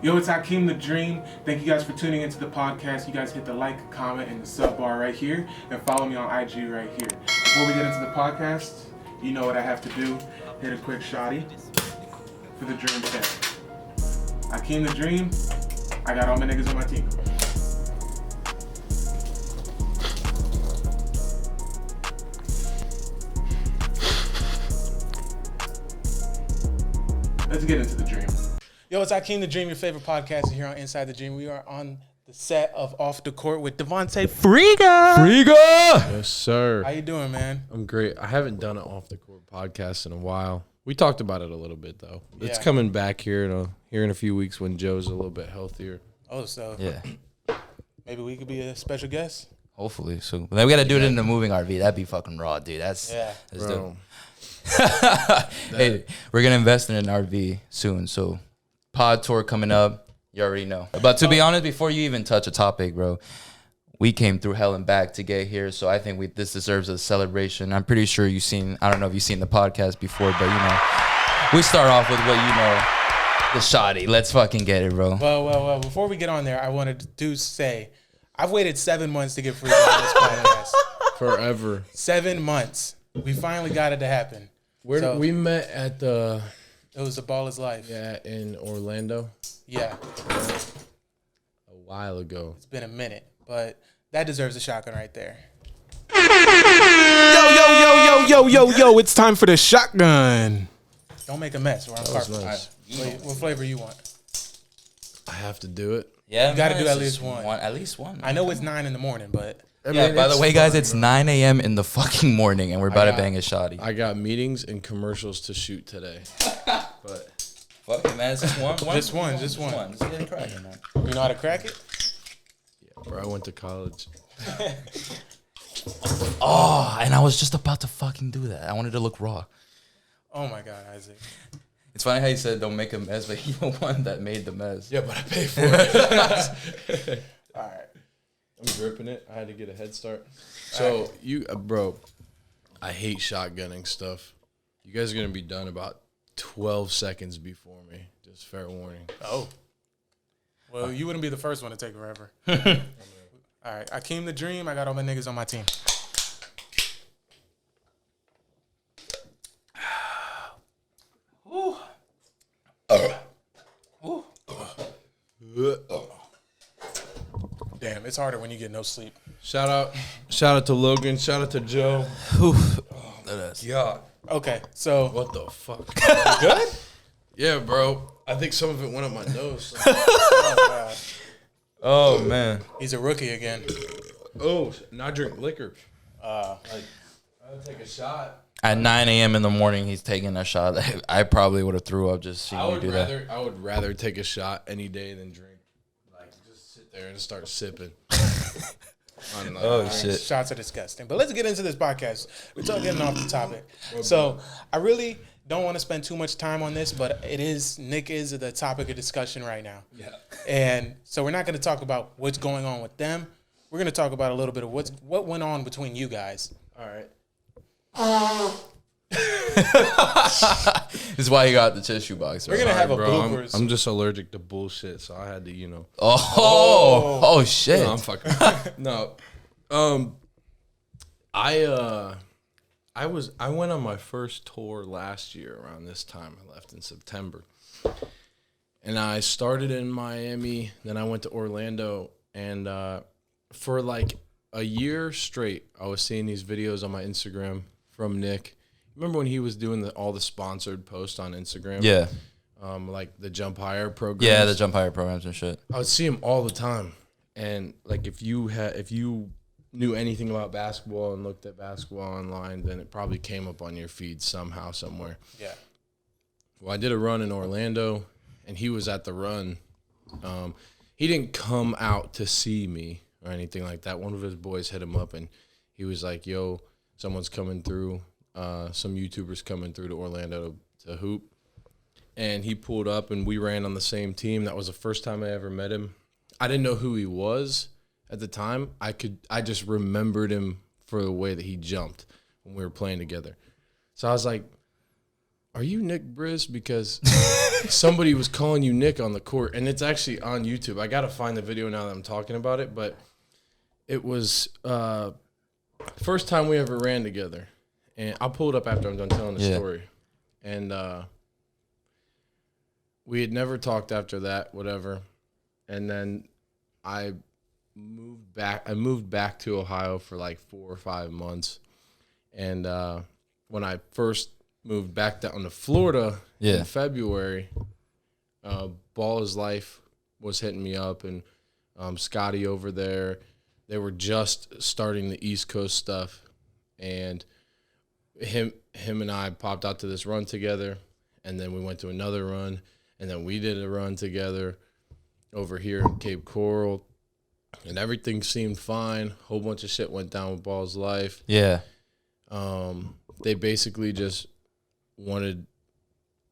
Yo, it's Hakeem the Dream. Thank you guys for tuning into the podcast. You guys hit the like, comment, and the sub bar right here, and follow me on IG right here. Before we get into the podcast, you know what I have to do. Hit a quick shotty for the Dream set. Hakeem the Dream. I got all my niggas on my team. Let's get into the Dream. Yo, it's Hakeem the Dream, your favorite podcaster here on Inside the Dream. We are on the set of Off the Court with Devontae Friga. Yes, sir. How you doing, man? I'm great. I haven't done an off the court podcast in a while. We talked about it a little bit though. It's Yeah. coming back here in a few weeks when Joe's a little bit healthier. Oh, so Yeah, maybe we could be a special guest? hopefully. So then we got to do it in the moving RV. That'd be fucking raw, dude. That's Yeah. dope. Hey, we're gonna invest in an RV soon. So pod tour coming up. You already know. But to be honest, before you even touch a topic, bro, we came through hell and back to get here. So I think this deserves a celebration. I'm pretty sure you've seen. I don't know if you've seen the podcast before, but we start off with what the shoddy. Let's fucking get it, bro. Well. Before we get on there, I wanted to say I've waited 7 months to get free on this podcast. Forever. 7 months. We finally got it to happen. So, We met at the it was a ball is life. in Orlando Yeah. a while ago. It's been a minute, but that deserves a shotgun right there. Yo, it's time for the shotgun. Don't make a mess or I'm That was carpet. nice. What flavor you want? I have to do it. Yeah, You gotta man, do at it's least just one. At least one. I know it's 9 in the morning, but I Yeah, mean, by the it's way, guys, fun, it's bro. 9 a.m. in the fucking morning, and we're about to got- bang a shoddy. I got meetings and commercials to shoot today. But Fuck it, man. It's just one. Just one. Just get it cracking, man. you know how to crack it? yeah, bro, I went to college. Oh, and I was just about to fucking do that. I wanted to look raw. Oh my God, Isaac. It's funny how you said don't make a mess, but you're the one that made the mess. Yeah, but I paid for it. All right. I'm gripping it. I had to get a head start. So bro, I hate shotgunning stuff. You guys are gonna be done about 12 seconds before me. Just fair warning. Oh. Well, you wouldn't be the first one to take forever. All right. Hakeem the Dream. I got all my niggas on my team. Damn, it's harder when you get no sleep. Shout out to Logan. Shout out to Joe. Yeah. Okay, so What the fuck? good? Yeah, bro. I think some of it went up my nose. Oh God, Oh man. he's a rookie again. Oh, not drink liquor. Uh, I'll take a shot. At 9 a.m. in the morning, he's taking a shot. I probably would have threw up just seeing you do that. I would rather take a shot any day than drink. Like just sit there and start sipping. Oh shit. Shots are disgusting. But let's get into this podcast. We're getting off the topic. So I really don't want to spend too much time on this, but Nick is the topic of discussion right now. Yeah. And so we're not going to talk about what's going on with them. We're going to talk about a little bit of what went on between you guys. All right. This is why you got the tissue box. We're Right? gonna have a Bro, bloopers. I'm just allergic to bullshit, so I had to, Oh shit. No, I'm fucking. No, I went on my first tour last year around this time. I left in September, and I started in Miami. Then I went to Orlando, and for like a year straight, I was seeing these videos on my Instagram from Nick. Remember when he was doing all the sponsored posts on Instagram? Yeah. Like the Jump Higher program. Yeah, the jump higher programs and shit. I would see him all the time, and like if you knew anything about basketball and looked at basketball online, then it probably came up on your feed somehow, somewhere. Yeah. Well, I did a run in Orlando, and he was at the run. He didn't come out to see me or anything like that. One of his boys hit him up, and he was like, "Yo, someone's coming through. Some YouTubers coming through to Orlando to hoop." And he pulled up, and we ran on the same team. That was the first time I ever met him. I didn't know who he was at the time. I just remembered him for the way that he jumped when we were playing together. So I was like, are you Nick Briz? Because somebody was calling you Nick on the court, and it's actually on YouTube. I got to find the video now that I'm talking about it, but it was first time we ever ran together. And I'll pull it up after I'm done telling the story. And we had never talked after that, whatever. And then I moved back to Ohio for like 4 or 5 months. And when I first moved back down to Florida in February, Ball is Life was hitting me up, and Scotty over there, they were just starting the East Coast stuff, and him and I popped out to this run together, and then we went to another run, and then we did a run together over here in Cape Coral, and everything seemed fine. Whole bunch of shit went down with Ball's Life. Yeah. They basically just wanted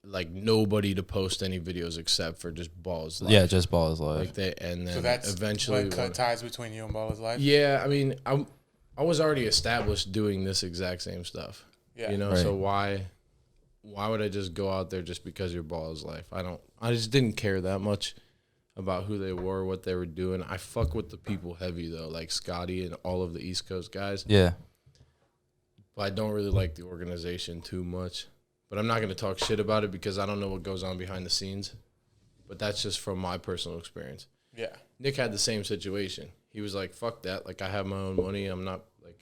like nobody to post any videos except for just Ball's Life. Yeah, just Ball's Life. Like they, and then So that's eventually what cut ties between you and Ball's Life? Yeah, I mean, I was already established doing this exact same stuff. Yeah. You know, Right. so why would I just go out there just because you're Ball's Life? I just didn't care that much about who they were, what they were doing. I fuck with the people heavy though, like Scotty and all of the East Coast guys. Yeah. But I don't really like the organization too much. But I'm not going to talk shit about it because I don't know what goes on behind the scenes. But that's just from my personal experience. Yeah. Nick had the same situation. He was like, fuck that. Like, I have my own money. I'm not, like,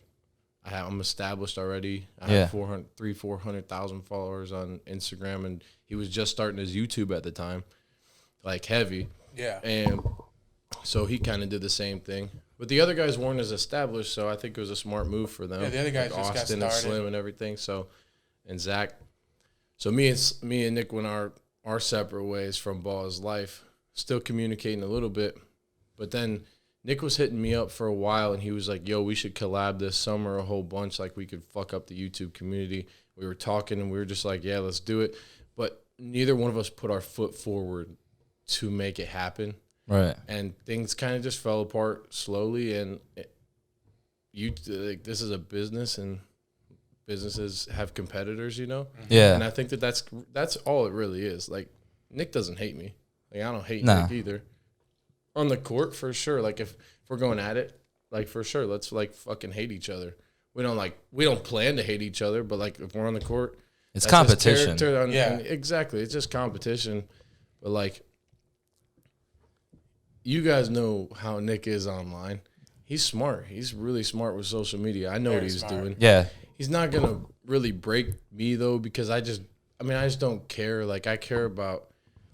I'm established already. I have 400,000 followers on Instagram. And he was just starting his YouTube at the time, like, heavy. Yeah. And so he kind of did the same thing. But the other guys weren't as established, so I think it was a smart move for them. Yeah, the other guys like just got Austin and started. Slim and everything. So, and Zach. So me and Nick went our separate ways from Ball's Life, still communicating a little bit. But then Nick was hitting me up for a while, and he was like, yo, we should collab this summer a whole bunch. Like, we could fuck up the YouTube community. We were talking, and we were just like, yeah, let's do it. But neither one of us put our foot forward to make it happen. Right. And things kind of just fell apart slowly. And this is a business, and businesses have competitors, you know? Yeah. And I think that's all it really is. Like, Nick doesn't hate me. Like, I don't hate Nah. Nick either. On the court, for sure. Like, if we're going at it, like, for sure, let's, like, fucking hate each other. We don't plan to hate each other, but, like, if we're on the court, It's that's just competition. character. Yeah. And exactly. It's just competition. But, like, you guys know how Nick is online. He's smart. He's really smart with social media. I know Very what he's smart. doing. Yeah. He's not going to really break me, though, because I just don't care. Like, I care about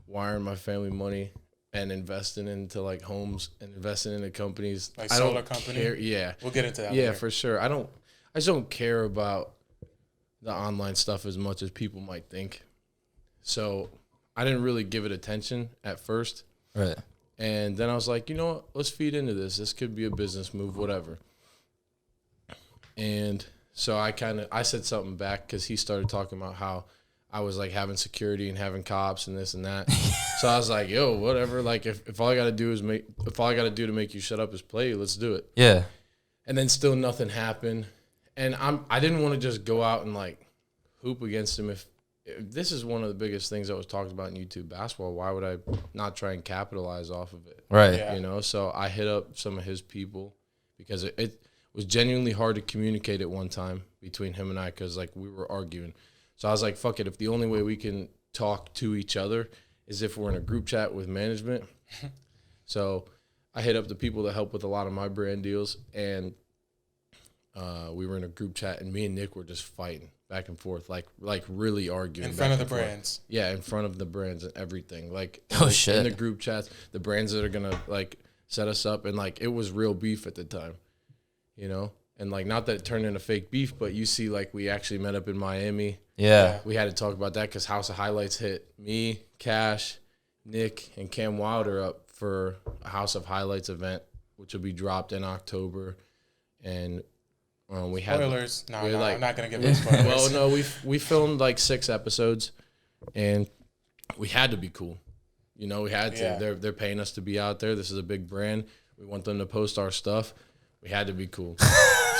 wiring my family money and investing into, like, homes and investing into companies. Like I solar don't company? care. Yeah. We'll get into that Yeah, later. for sure. I just don't care about the online stuff as much as people might think. So I didn't really give it attention at first. Right. And then I was like, you know what? Let's feed into this. This could be a business move, whatever. And so I said something back because he started talking about how I was like having security and having cops and this and that. So I was like, yo, whatever. Like if all I got to do to make you shut up is play, let's do it. Yeah. And then still nothing happened. And I didn't want to just go out and like hoop against him. If this is one of the biggest things that was talked about in YouTube basketball, why would I not try and capitalize off of it? Right. Yeah. You know, so I hit up some of his people because it was genuinely hard to communicate at one time between him and I because like we were arguing. So I was like, fuck it. If the only way we can talk to each other is if we're in a group chat with management. So I hit up the people that help with a lot of my brand deals, and we were in a group chat, and me and Nick were just fighting back and forth, like really arguing. In front of the back and forth. brands. Yeah, in front of the brands and everything. Like Oh, in shit. the group chats, the brands that are gonna like set us up, and like it was real beef at the time, you know. And like not that it turned into fake beef, but you see, like we actually met up in Miami. Yeah. We had to talk about that because House of Highlights hit me, Cash, Nick, and Cam Wilder up for a House of Highlights event, which will be dropped in October. And we had Spoilers. No, we had, like- I'm not going to give any spoilers. well, no, we filmed like 6 episodes, and we had to be cool. You know, we had to. Yeah. They're paying us to be out there. This is a big brand. We want them to post our stuff. We had to be cool.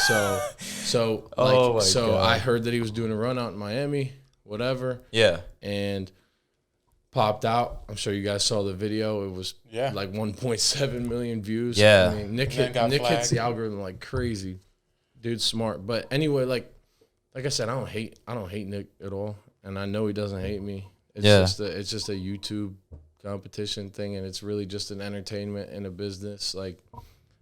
So Oh my God. I heard that he was doing a run out in Miami. whatever. Yeah. And popped out. I'm sure you guys saw the video. It was Yeah. like 1.7 million views. Yeah. I mean, Nick And then got hits flagged. the algorithm like crazy. Dude's smart. But anyway, like I said, I don't hate Nick at all, and I know he doesn't hate me. It's just a YouTube competition thing, and it's really just an entertainment and a business. Like,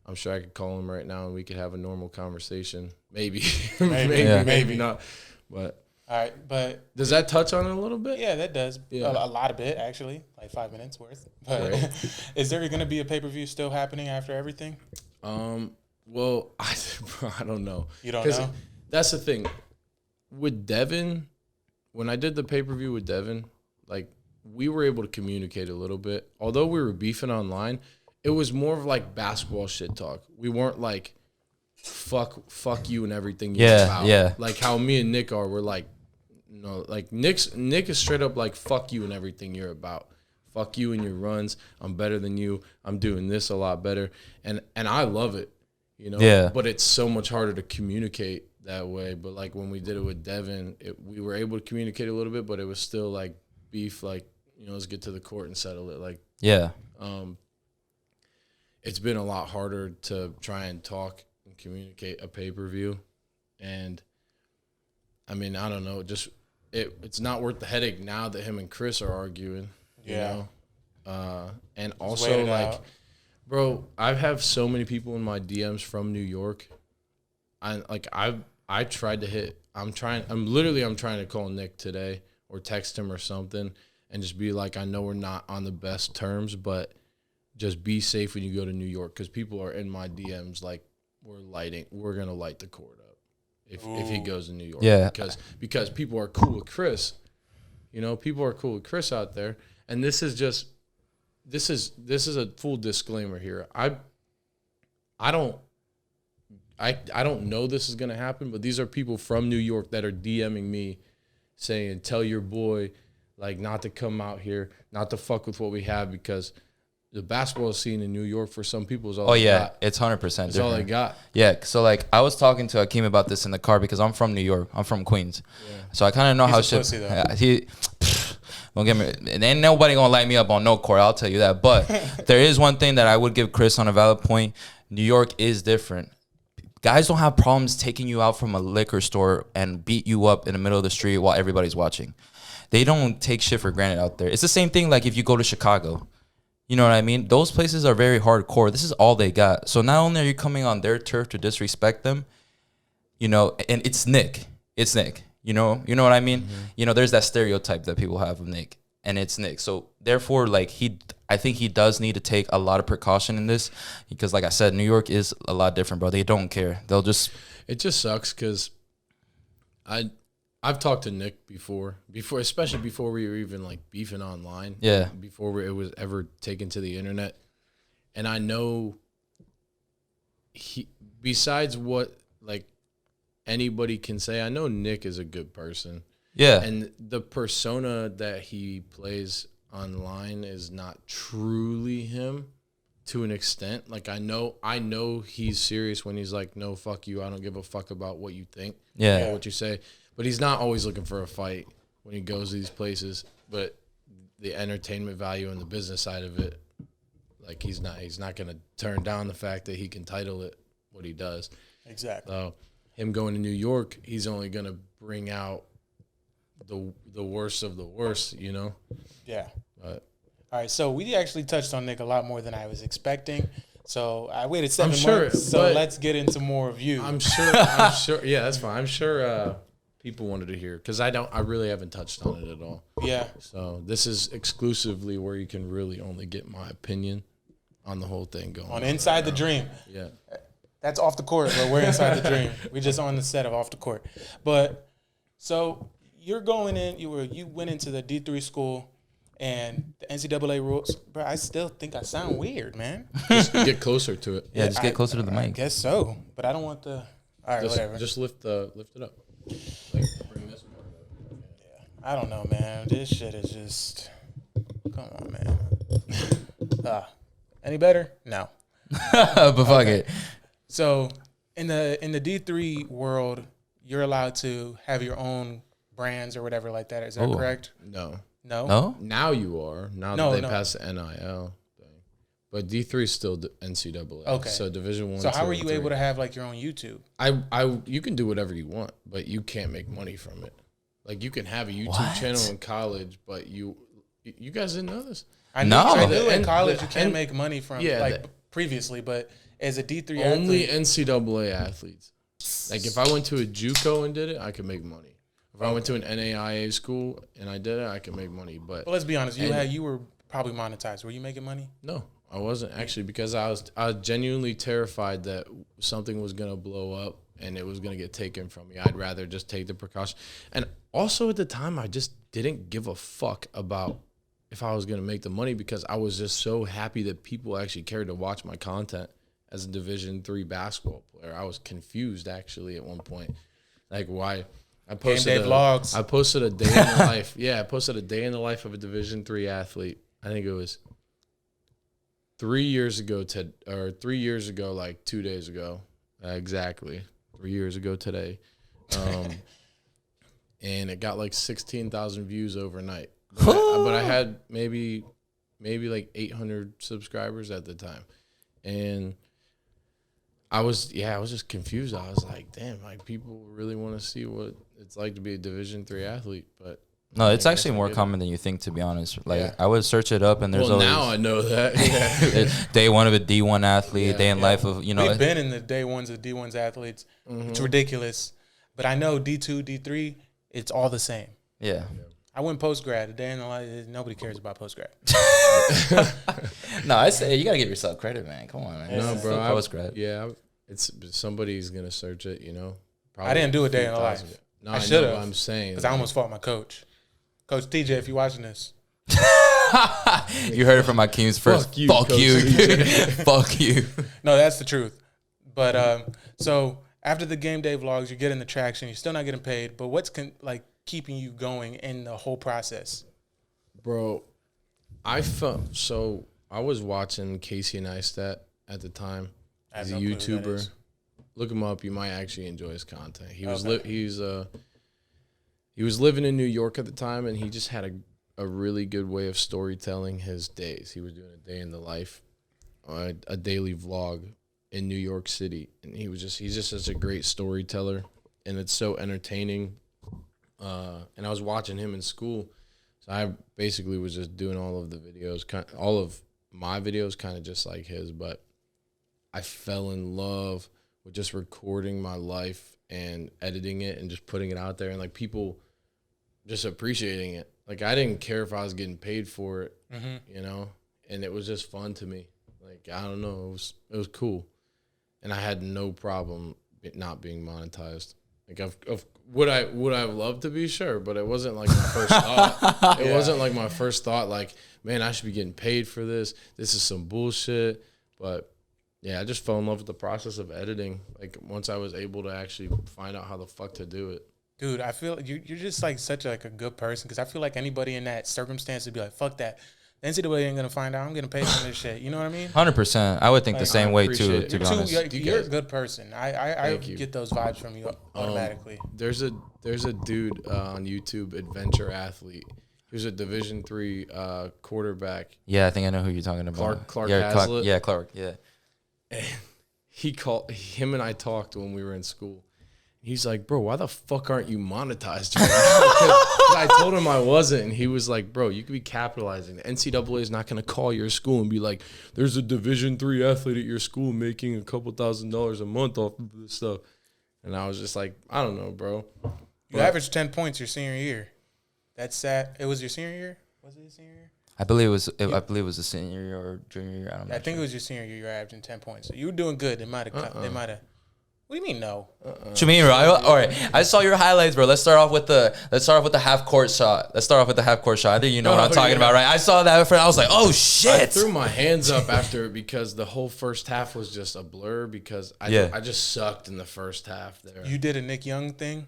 I'm sure I could call him right now and we could have a normal conversation. Maybe, maybe not. But All right, but does that touch on it a little bit? yeah, that does Yeah. a lot of it actually, like 5 minutes worth. But Right. is there going to be a pay-per-view still happening after everything? Well, I don't know. You don't 'Cause know? That's the thing. With Devin, when I did the pay-per-view with Devin, like, we were able to communicate a little bit. Although we were beefing online, it was more of like basketball shit talk. We weren't like, fuck you and everything you're about. Yeah. Like how me and Nick are. We're like, no, like Nick is straight up like, fuck you and everything you're about. Fuck you and your runs. I'm better than you. I'm doing this a lot better. And I love it, you know? Yeah. But it's so much harder to communicate that way. But like when we did it with Devin, we were able to communicate a little bit, but it was still like beef, like, you know, let's get to the court and settle it. Like, Yeah. it's been a lot harder to try and talk and communicate a pay-per-view. And I mean, I don't know, just it's not worth the headache now that him and Chris are arguing, you Yeah. know? And wait also it like, out. bro, I have so many people in my DMs from New York. I tried to hit, I'm trying to call Nick today or text him or something and just be like, I know we're not on the best terms, but just be safe when you go to New York, because people are in my DMs like, we're gonna light the court up if he goes to New York. Yeah. Because people are cool with Chris. You know, people are cool with Chris out there. And this is a full disclaimer here. I don't know this is gonna happen, but these are people from New York that are DMing me saying, tell your boy like not to come out here, not to fuck with what we have, because the basketball scene in New York for some people is all they got. It's 100%. It's all they got. Yeah, so like I was talking to Akeem about this in the car because I'm from New York. I'm from Queens, so I kind of know He's how a shit. pussy, though. Yeah, don't get me. And ain't nobody gonna light me up on no court. I'll tell you that. But there is one thing that I would give Chris on a valid point. New York is different. Guys don't have problems taking you out from a liquor store and beat you up in the middle of the street while everybody's watching. They don't take shit for granted out there. It's the same thing like if you go to Chicago. You know what I mean? Those places are very hardcore. This is all they got. So not only are you coming on their turf to disrespect them, you know, and it's Nick. It's Nick. You know what I mean? Mm-hmm. You know, there's that stereotype that people have of Nick, and it's Nick. So therefore, like I think he does need to take a lot of precaution in this, because like I said, New York is a lot different, bro. They don't care. They'll just. It just sucks because I've talked to Nick before, especially before we were even like beefing online. Yeah. Before it was ever taken to the internet. And I know besides what like anybody can say, I know Nick is a good person. Yeah. And the persona that he plays online is not truly him to an extent. Like I know he's serious when he's like, no, fuck you. I don't give a fuck about what you think. Yeah. Or what you say. But he's not always looking for a fight when he goes to these places. But the entertainment value and the business side of it, like he's not going to turn down the fact that he can title it what he does. Exactly. So him going to New York, he's only going to bring out the worst of the worst, you know? Yeah. But All right, so we actually touched on Nick a lot more than I was expecting. So I waited 7 sure, months. So but let's get into more of you. I'm sure. Yeah, that's fine. I'm sure people wanted to hear, because I really haven't touched on it at all. Yeah. So this is exclusively where you can really only get my opinion on the whole thing going On Inside the Dream. Yeah. That's off the court, but we're inside the dream. We just on the set of Off the Court. But so you're going in. You went into the D3 school, and the NCAA rules. Bro, I still think I sound weird, man. Just get closer to it. Yeah, just get closer to the I mic. guess so, but I don't want the. All right, whatever. Just lift it up. Like, bring this part up. I don't know, man. This shit is just. Come on, man. Any better? No. But fuck it. So in the D3 world, you're allowed to have your own brands or whatever like that. Is that Ooh. correct? No. No. No? Now you are. Now No, that they no. passed the NIL thing. But D3 is still NCAA. Okay. So Division 1. So how 2, were and you 3. able to have like your own YouTube? You can do whatever you want, but you can't make money from it. Like you can have a YouTube What? channel in college, but you guys didn't know this. I knew, No. I knew in And college the- you can't and- make money from yeah, like the- previously, but as a D3 Only athlete, NCAA athletes. Like if I went to a JUCO and did it, I could make money. If I went to an NAIA school and I did it, I could make money. But well, let's be honest, and- you were probably monetized. Were you making money? no, I wasn't actually, because I was genuinely terrified that something was gonna blow up and it was gonna get taken from me. I'd rather just take the precaution. And also at the time, I just didn't give a fuck about if I was gonna make the money, because I was just so happy that people actually cared to watch my content as a Division III basketball player. I was confused actually at one point, like why. I posted day vlogs. I posted a day in the life. Yeah, I posted a day in the life of a Division III athlete. I think it was 3 years ago, like 2 days ago, exactly 3 years ago today, and it got like 16,000 views overnight. But I had maybe like 800 subscribers at the time, and I was just confused. I was like, damn, like people really want to see what it's like to be a Division III athlete, but. No, it's I guess actually I more get it. common than you think, to be honest. Like Yeah. I would search it up, and there's Well, always now I know that. Yeah. day one of a D1 athlete, Yeah, day in yeah. life of We've been in the day ones of D1's athletes. Mm-hmm. It's ridiculous. But I know D2, D3, it's all the same. yeah. I went post grad. The day in the life, nobody cares about post grad. No, I say you gotta give yourself credit, man. Come on, man. No, It's bro. still post grad. Yeah, it's somebody's gonna search it. You know. I didn't do a day in the few life. thousand. No, I I should've, know what I'm saying. Because I almost fought my coach. Coach TJ, if you're watching this, You heard it from my Keem's first. Fuck you, Fuck Coach you. Fuck you. no, that's the truth. But so after the game day vlogs, you're getting the traction. You're still not getting paid. But what's like keeping you going in the whole process? Bro, I felt so. I was watching Casey Neistat at the time. I have He's a no clue who that YouTuber. is. Look him up. You might actually enjoy his content. He was Okay. he was living in New York at the time, and he just had a really good way of storytelling his days. He was doing a day in the life, a daily vlog in New York City, and he's just such a great storyteller, and it's so entertaining. And I was watching him in school, so I basically was just doing all of the videos, all of my videos, kind of just like his, but I fell in love with just recording my life and editing it and just putting it out there, and like people just appreciating it. Like I didn't care if I was getting paid for it, you know, and it was just fun to me. Like I don't know, it was cool, and I had no problem it not being monetized. Like would I have loved to be? Sure, but it wasn't like my first thought. It wasn't like my first thought. Like, man, I should be getting paid for this. This is some bullshit. But yeah, I just fell in love with the process of editing. Like once I was able to actually find out how the fuck to do it. Dude, I feel you're just like such like a good person, because I feel like anybody in that circumstance would be like, fuck that. The NCAA ain't gonna find out. I'm getting paid for this shit. You know what I mean? 100%. I would think the same way too. appreciate it. To be You're honest. You're a good person. I Thank you. get those vibes from you automatically. There's a dude on YouTube, Adventure Athlete. He was a Division III quarterback. Yeah, I think I know who you're talking about. Clark yeah, Hazlitt? Yeah, Clark. Yeah. Him and I talked when we were in school. He's like, bro, why the fuck aren't you monetized right now? 'Cause I told him I wasn't, and he was like, bro, you could be capitalizing. The NCAA is not going to call your school and be like, there's a Division III athlete at your school making a couple $1,000s a month off of this stuff. And I was just like, I don't know, bro. You averaged 10 points your senior year. That's sad. It was your senior year? Was it your senior year? I believe it was a senior year or junior year. I don't know. I think it was your senior year. You were averaging 10 points. So you were doing good. They might have. They might have. What do you mean no? What you mean, bro? All right, I saw your highlights, bro. Let's start off with the half court shot. I think you know what I'm talking about, right? I saw that. I was like, oh I shit. threw my hands up after it because the whole first half was just a blur because I just sucked in the first half there. You did a Nick Young thing.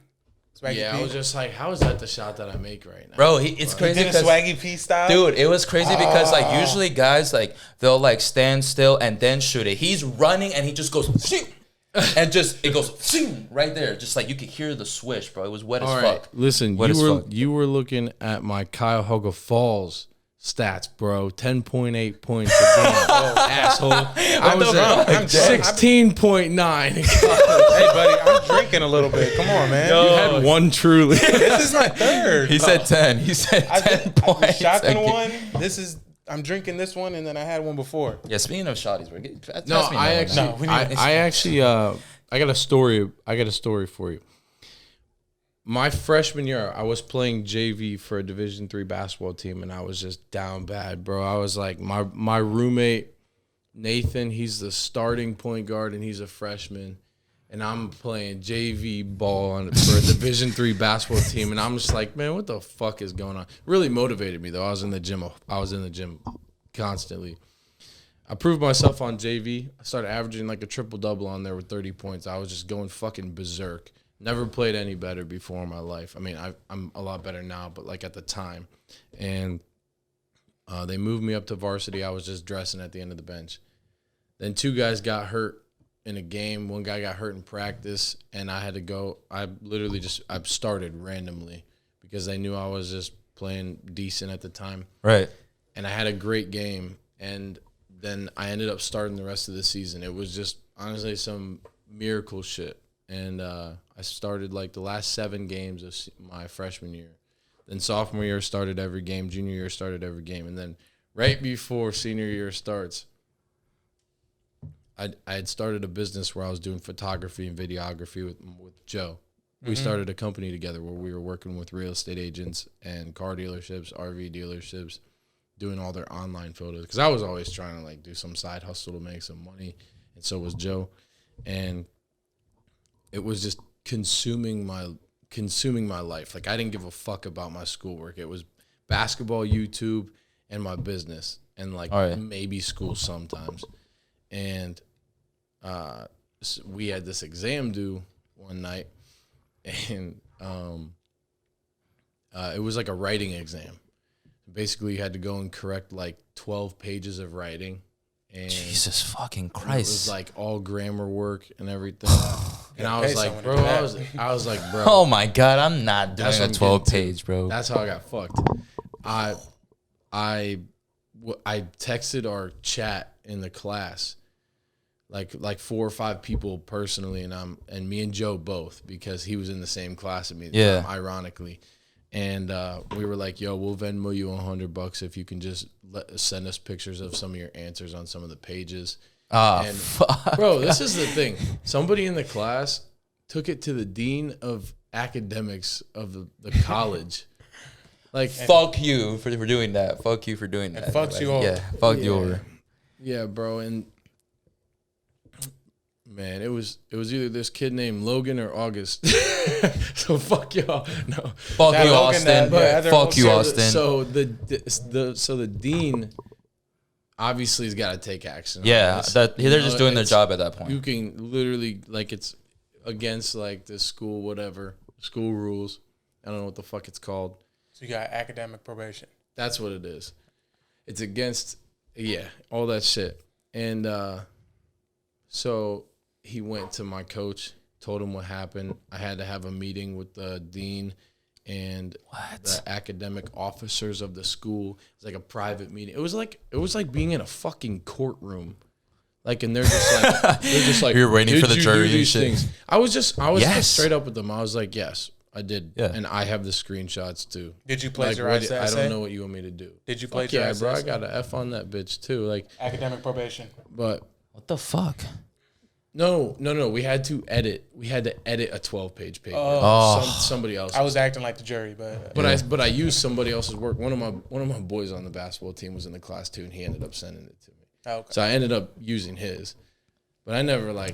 Swaggy Yeah, P? I was just like, how is that the shot that I make right now? Bro, it's crazy Did a because Swaggy P style, dude, it was crazy because like usually guys like they'll like stand still and then shoot it. He's running and he just goes shoot. and just it goes zing, right there, just like you could hear the swish, bro. It was wet All as right, fuck. listen, Wet as fuck. you were looking at my Cuyahoga Falls stats, bro. 10.8 points a game. Asshole. I was at 16.9. Hey, buddy, I'm drinking a little bit. Come on, man. You had one truly. This is my third. He said 10. He said 10 points. Shotgun one. I'm drinking this one, and then I had one before. Yeah, speaking of shotties, bro. No, I actually I got a story. I got a story for you. My freshman year, I was playing JV for a Division III basketball team, and I was just down bad, bro. I was like, my roommate Nathan, he's the starting point guard, and he's a freshman, and I'm playing JV ball for a Division III basketball team, and I'm just like, man, what the fuck is going on? Really motivated me though. I was in the gym constantly. I proved myself on JV. I started averaging like a triple-double on there with 30 points. I was just going fucking berserk. Never played any better before in my life. I mean, I'm a lot better now, but like at the time. And they moved me up to varsity. I was just dressing at the end of the bench. Then 2 guys got hurt in a game. One guy got hurt in practice, and I had to go. I started randomly because they knew I was just playing decent at the time. Right. And I had a great game, and then I ended up starting the rest of the season. It was just honestly some miracle shit. And I started like the last 7 games of my freshman year. Then sophomore year started every game. Junior year started every game. And then right before senior year starts, I had started a business where I was doing photography and videography with Joe. We started a company together where we were working with real estate agents and car dealerships, RV dealerships, doing all their online photos. Because I was always trying to like do some side hustle to make some money, and so was Joe. And it was just consuming my life. Like I didn't give a fuck about my schoolwork. It was basketball, YouTube, and my business, and like maybe school sometimes. And so we had this exam due one night, and it was like a writing exam. Basically, you had to go and correct like 12 pages of writing. And Jesus fucking it Christ. was like all grammar work and everything. And I was like, bro, I was like, bro. Oh my God, I'm not doing That's a what I'm 12 getting to. page, bro. That's how I got fucked. I texted our chat in the class, like 4 or 5 people personally, and me and Joe both, because he was in the same class as me. Yeah. Ironically. And we were like, yo, we'll Venmo you $100 if you can just send us pictures of some of your answers on some of the pages. And, Fuck. bro, this is the thing. Somebody in the class took it to the dean of academics of the college. Like, Fuck you for doing that. Fuck you for doing that. fucks you over. Yeah, fuck you over. yeah, bro. And man, it was either this kid named Logan or August. So fuck y'all. No. Fuck That you, Logan, Austin. that- yeah, Fuck you, so- Austin. So the dean obviously has got to take action. on Yeah, this. they're You just know, doing their it's- job at that point. You can literally, like, it's against like the school school rules. I don't know what the fuck it's called. So you got academic probation. That's what it is. It's against, all that shit. And so he went to my coach, told him what happened. I had to have a meeting with the dean and the academic officers of the school. It's like a private meeting. It was like being in a fucking courtroom. Like, and they're just like, You're waiting "Did for the you jury do and these shit." things?" I was Yes. just straight up with them. I was like, yes, I did. Yeah. And I have the screenshots too. Did you Like, plagiarize that I essay? don't know what you want me to do. Did you Fuck plagiarize bro, that I got an F on that bitch too. Like, Academic probation. but What the fuck? no. We had to edit a 12-page paper. Oh. Somebody else. I was acting like the jury, but I used somebody else's work. One of my boys on the basketball team was in the class too, and he ended up sending it to me. okay. So I ended up using his, but I never like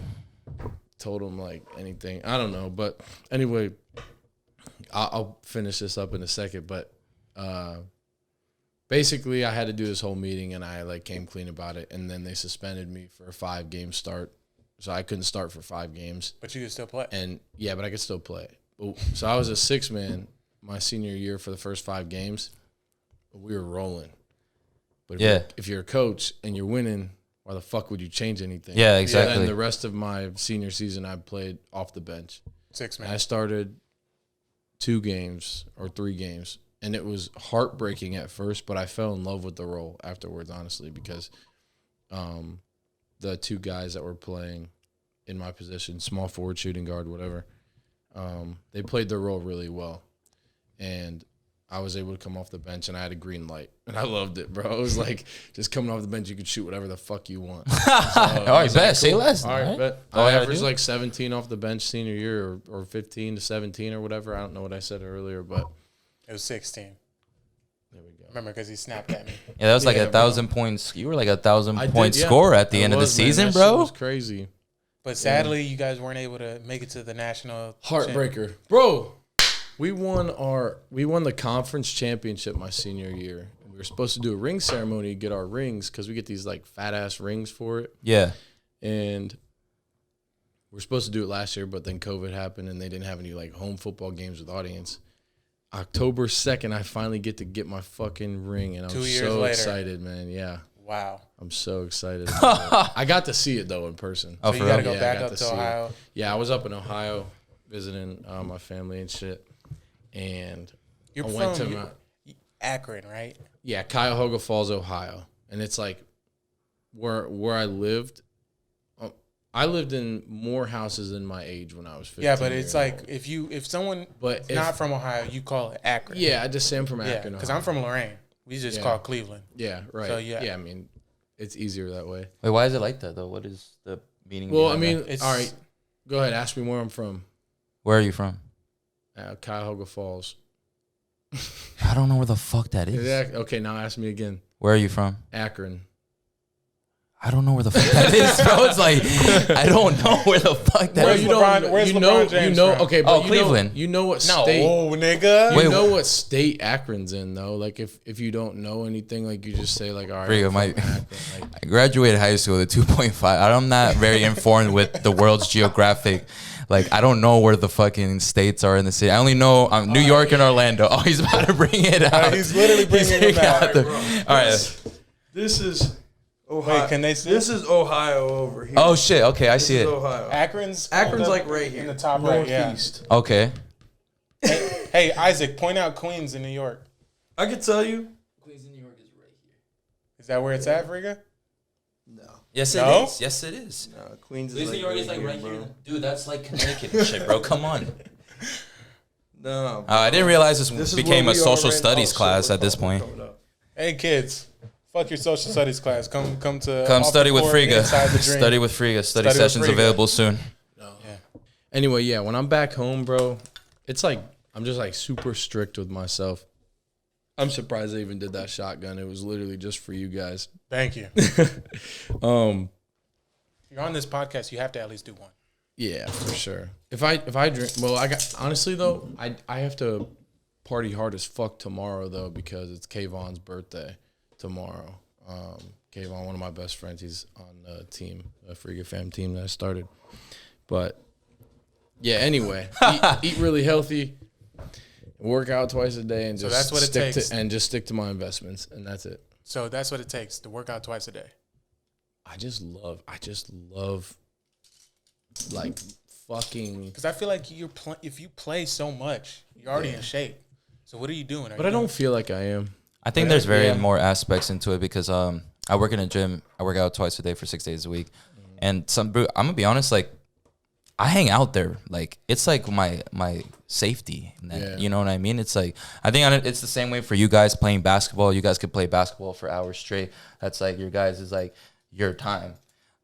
told him like anything. I don't know, but anyway, I'll finish this up in a second. But basically, I had to do this whole meeting, and I like came clean about it, and then they suspended me for a 5-game start, so I couldn't start for 5 games. But you can still play. And yeah, but I could still play. So I was a 6-man my senior year for the first 5 games. We were rolling. But if you're a coach and you're winning, why the fuck would you change anything? Yeah, And exactly. then the rest of my senior season, I played off the bench. 6 I minutes. started 2 games or 3 games, and it was heartbreaking at first, but I fell in love with the role afterwards, honestly, because the 2 guys that were playing in my position, small forward, shooting guard, whatever, they played their role really well. And I was able to come off the bench, and I had a green light. And I loved it, bro. It was like just coming off the bench, you could shoot whatever the fuck you want. All right, bet. Say less. All right, bet. All I I gotta averaged do? like 17 off the bench senior year, or 15 to 17 or whatever. I don't know what I said earlier, but It was 16. there we go. Remember, because he snapped at me. Yeah, that was like Yeah, 1,000 points. You were like 1,000 I point did, yeah. scorer at the I end of the was, man. season, That shit bro. was crazy. But sadly, you guys weren't able to make it to the national Heartbreaker. Bro, we won the conference championship my senior year. We were supposed to do a ring ceremony to get our rings because we get these like fat ass rings for it. Yeah. And we were supposed to do it last year, but then COVID happened and they didn't have any like home football games with audience. October 2nd, I finally get to get my fucking ring, and I'm 2 years so later. excited, man. Yeah, Wow. I'm so excited. about it. I got to see it though in person. Oh, So for you got to real? go Yeah, I back got up to to see it. Ohio. Yeah, I was up in Ohio visiting my family and shit, and You're I went from to my Akron, right? yeah Cuyahoga Falls, Ohio, and it's like where I lived. I lived in more houses than my age when I was 15. Yeah, but it's years like old. if someone But if- not from Ohio, you call it Akron. Yeah, I just say I'm from Yeah, Akron. because Ohio. I'm from Lorraine. We just Yeah. call it Cleveland. Yeah, right. So, yeah. Yeah, I mean, it's easier that way. Wait, why is it like that though? What is the meaning? Well, I behind mean, that? It's- all right. Go ahead. Ask me where I'm from. Where are you from? Cuyahoga Falls. I don't know where the fuck that is. Okay, now ask me again. Where are you from? Akron. I don't know where the fuck that is, bro. It's like I don't know where the fuck that Where's is. where's you know, LeBron James you know. from? Okay, but Oh, you Cleveland. Know, you know what No, state? nigga. You Wait, know what state Akron's in though. Like if you don't know anything, like you just say like, all right, Frigo, I'm my- from Akron. Like, I graduated high school with a 2.5. I'm not very informed with the world's geographic. Like, I don't know where the fucking states are in the city. I only know New York and Orlando. Oh, he's about to bring it out. He's literally bringing it out. All right. This is Ohio. Wait, can they see? This is Ohio over here. Oh, shit. Okay, I this see is it. Ohio. Akron's Akron's up like right here in the top right. Yeah. northeast. Okay. Hey, Isaac, point out Queens in New York. I could tell you. Is that where it's at, Friga? No, Yes, it No? is. Yes, it is. no. Queens is like right here, bro. Dude, that's like Connecticut and shit, bro. Come on. No. I didn't realize This this is became where a we are social right- studies oh, shit, class we're at this coming point. up. Hey, kids, fuck your social studies class. Come to Come Off the study with Court, Friga. Inside the Dream. Study with Friga. Study Study with sessions Friga. available soon. anyway, yeah. When I'm back home, bro, it's like I'm just like super strict with myself. I'm surprised I even did that shotgun. It was literally just for you guys. Thank you. Um. You're on this podcast. You have to at least do one. Yeah, for sure. If I drink, well, I got honestly though, I have to party hard as fuck tomorrow though because it's Kayvon's birthday tomorrow. Kayvon, one of my best friends, he's on the team, the Friga Fam team that I started. But yeah, anyway, eat really healthy, work out twice a day, and So just that's what it stick takes. and stick to my investments, and that's it. So that's what it takes to work out twice a day. I just love like fucking. Because I feel like if you play so much, you're already in shape. So what are you doing? But I don't feel like I am. I think there's very Yeah. more aspects into it because I work in a gym. I work out twice a day for 6 days a week, and I'm gonna be honest, like I hang out there. Like it's like my safety net. Yeah. You know what I mean? It's like I think it's the same way for you guys playing basketball. You guys could play basketball for hours straight. That's like your guys is like your time.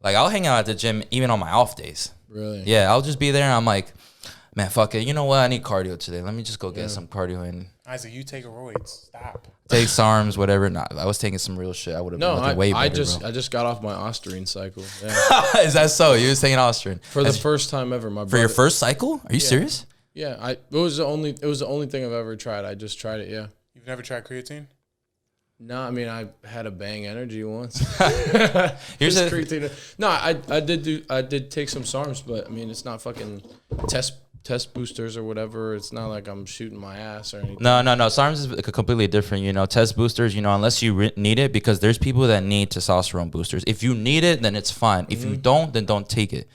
Like I'll hang out at the gym even on my off days. Really? Yeah, I'll just be there. And I'm like, man, fuck it. You know what? I need cardio today. Let me just go get some cardio in. Isaac, you take roids. Stop. Take SARMs, whatever. Nah, I was taking some real shit. I would have No, been looking way better, I just bro. I just got off my Osterine cycle. Yeah. Is that so? You was taking Austrian For the first time ever, my for your brother- first cycle? Are you serious? Yeah, it was the only thing I've ever tried. I just tried it. Yeah. You've never tried creatine? No, I mean I had a Bang Energy once. Here's Just a- creatine. No, I did take some SARMs, but I mean it's not fucking test boosters or whatever. It's not like I'm shooting my ass or anything. No. SARMs is completely different. You know, test boosters, you know, unless you need it, because there's people that need testosterone boosters. If you need it, then it's fine. If you don't, then don't take it.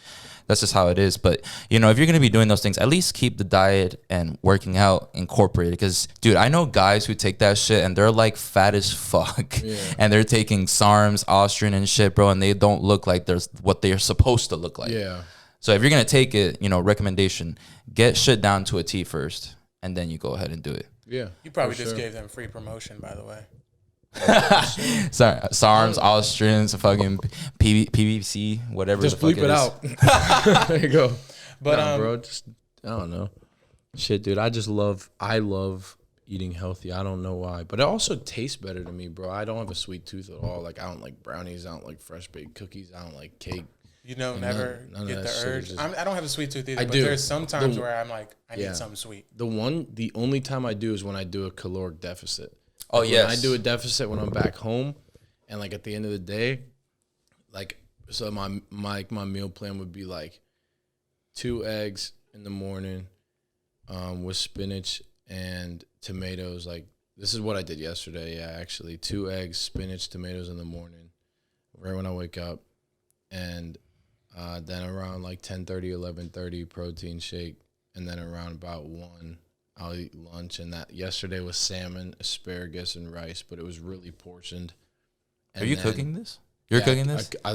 That's just how it is. But, you know, if you're going to be doing those things, at least keep the diet and working out incorporated. Because, dude, I know guys who take that shit and they're like fat as fuck. Yeah. And they're taking SARMs, Austrian and shit, bro. And they don't look like there's what they're supposed to look like. Yeah. So if you're going to take it, you know, recommendation, get shit down to a T first. And then you go ahead and do it. Yeah. You probably for just sure. gave them free promotion, by the way. SARMs, Austrians, fucking PVC, whatever Just the fuck bleep it out. There you go. But Nah, bro, just I don't know. Shit, dude, I love eating healthy. I don't know why, but it also tastes better to me, bro. I don't have a sweet tooth at all. Like I don't like brownies. I don't like fresh baked cookies. I don't like cake. you know, And never none of get that the shit urge. is just- I don't have a sweet tooth either, I but do. there's some times The- where I'm like, I Yeah. need something sweet. The only time I do is when I do a caloric deficit. Oh, Like, yes. When I do a deficit when I'm back home, and like at the end of the day, like so my meal plan would be like 2 eggs in the morning, with spinach and tomatoes. Like this is what I did yesterday. Yeah, actually, 2 eggs, spinach, tomatoes in the morning, right when I wake up, and then around like 10:30, 11:30, protein shake, and then around about 1. I'll eat lunch, and that yesterday was salmon, asparagus, and rice, but it was really portioned. Are you cooking this? You're cooking this? I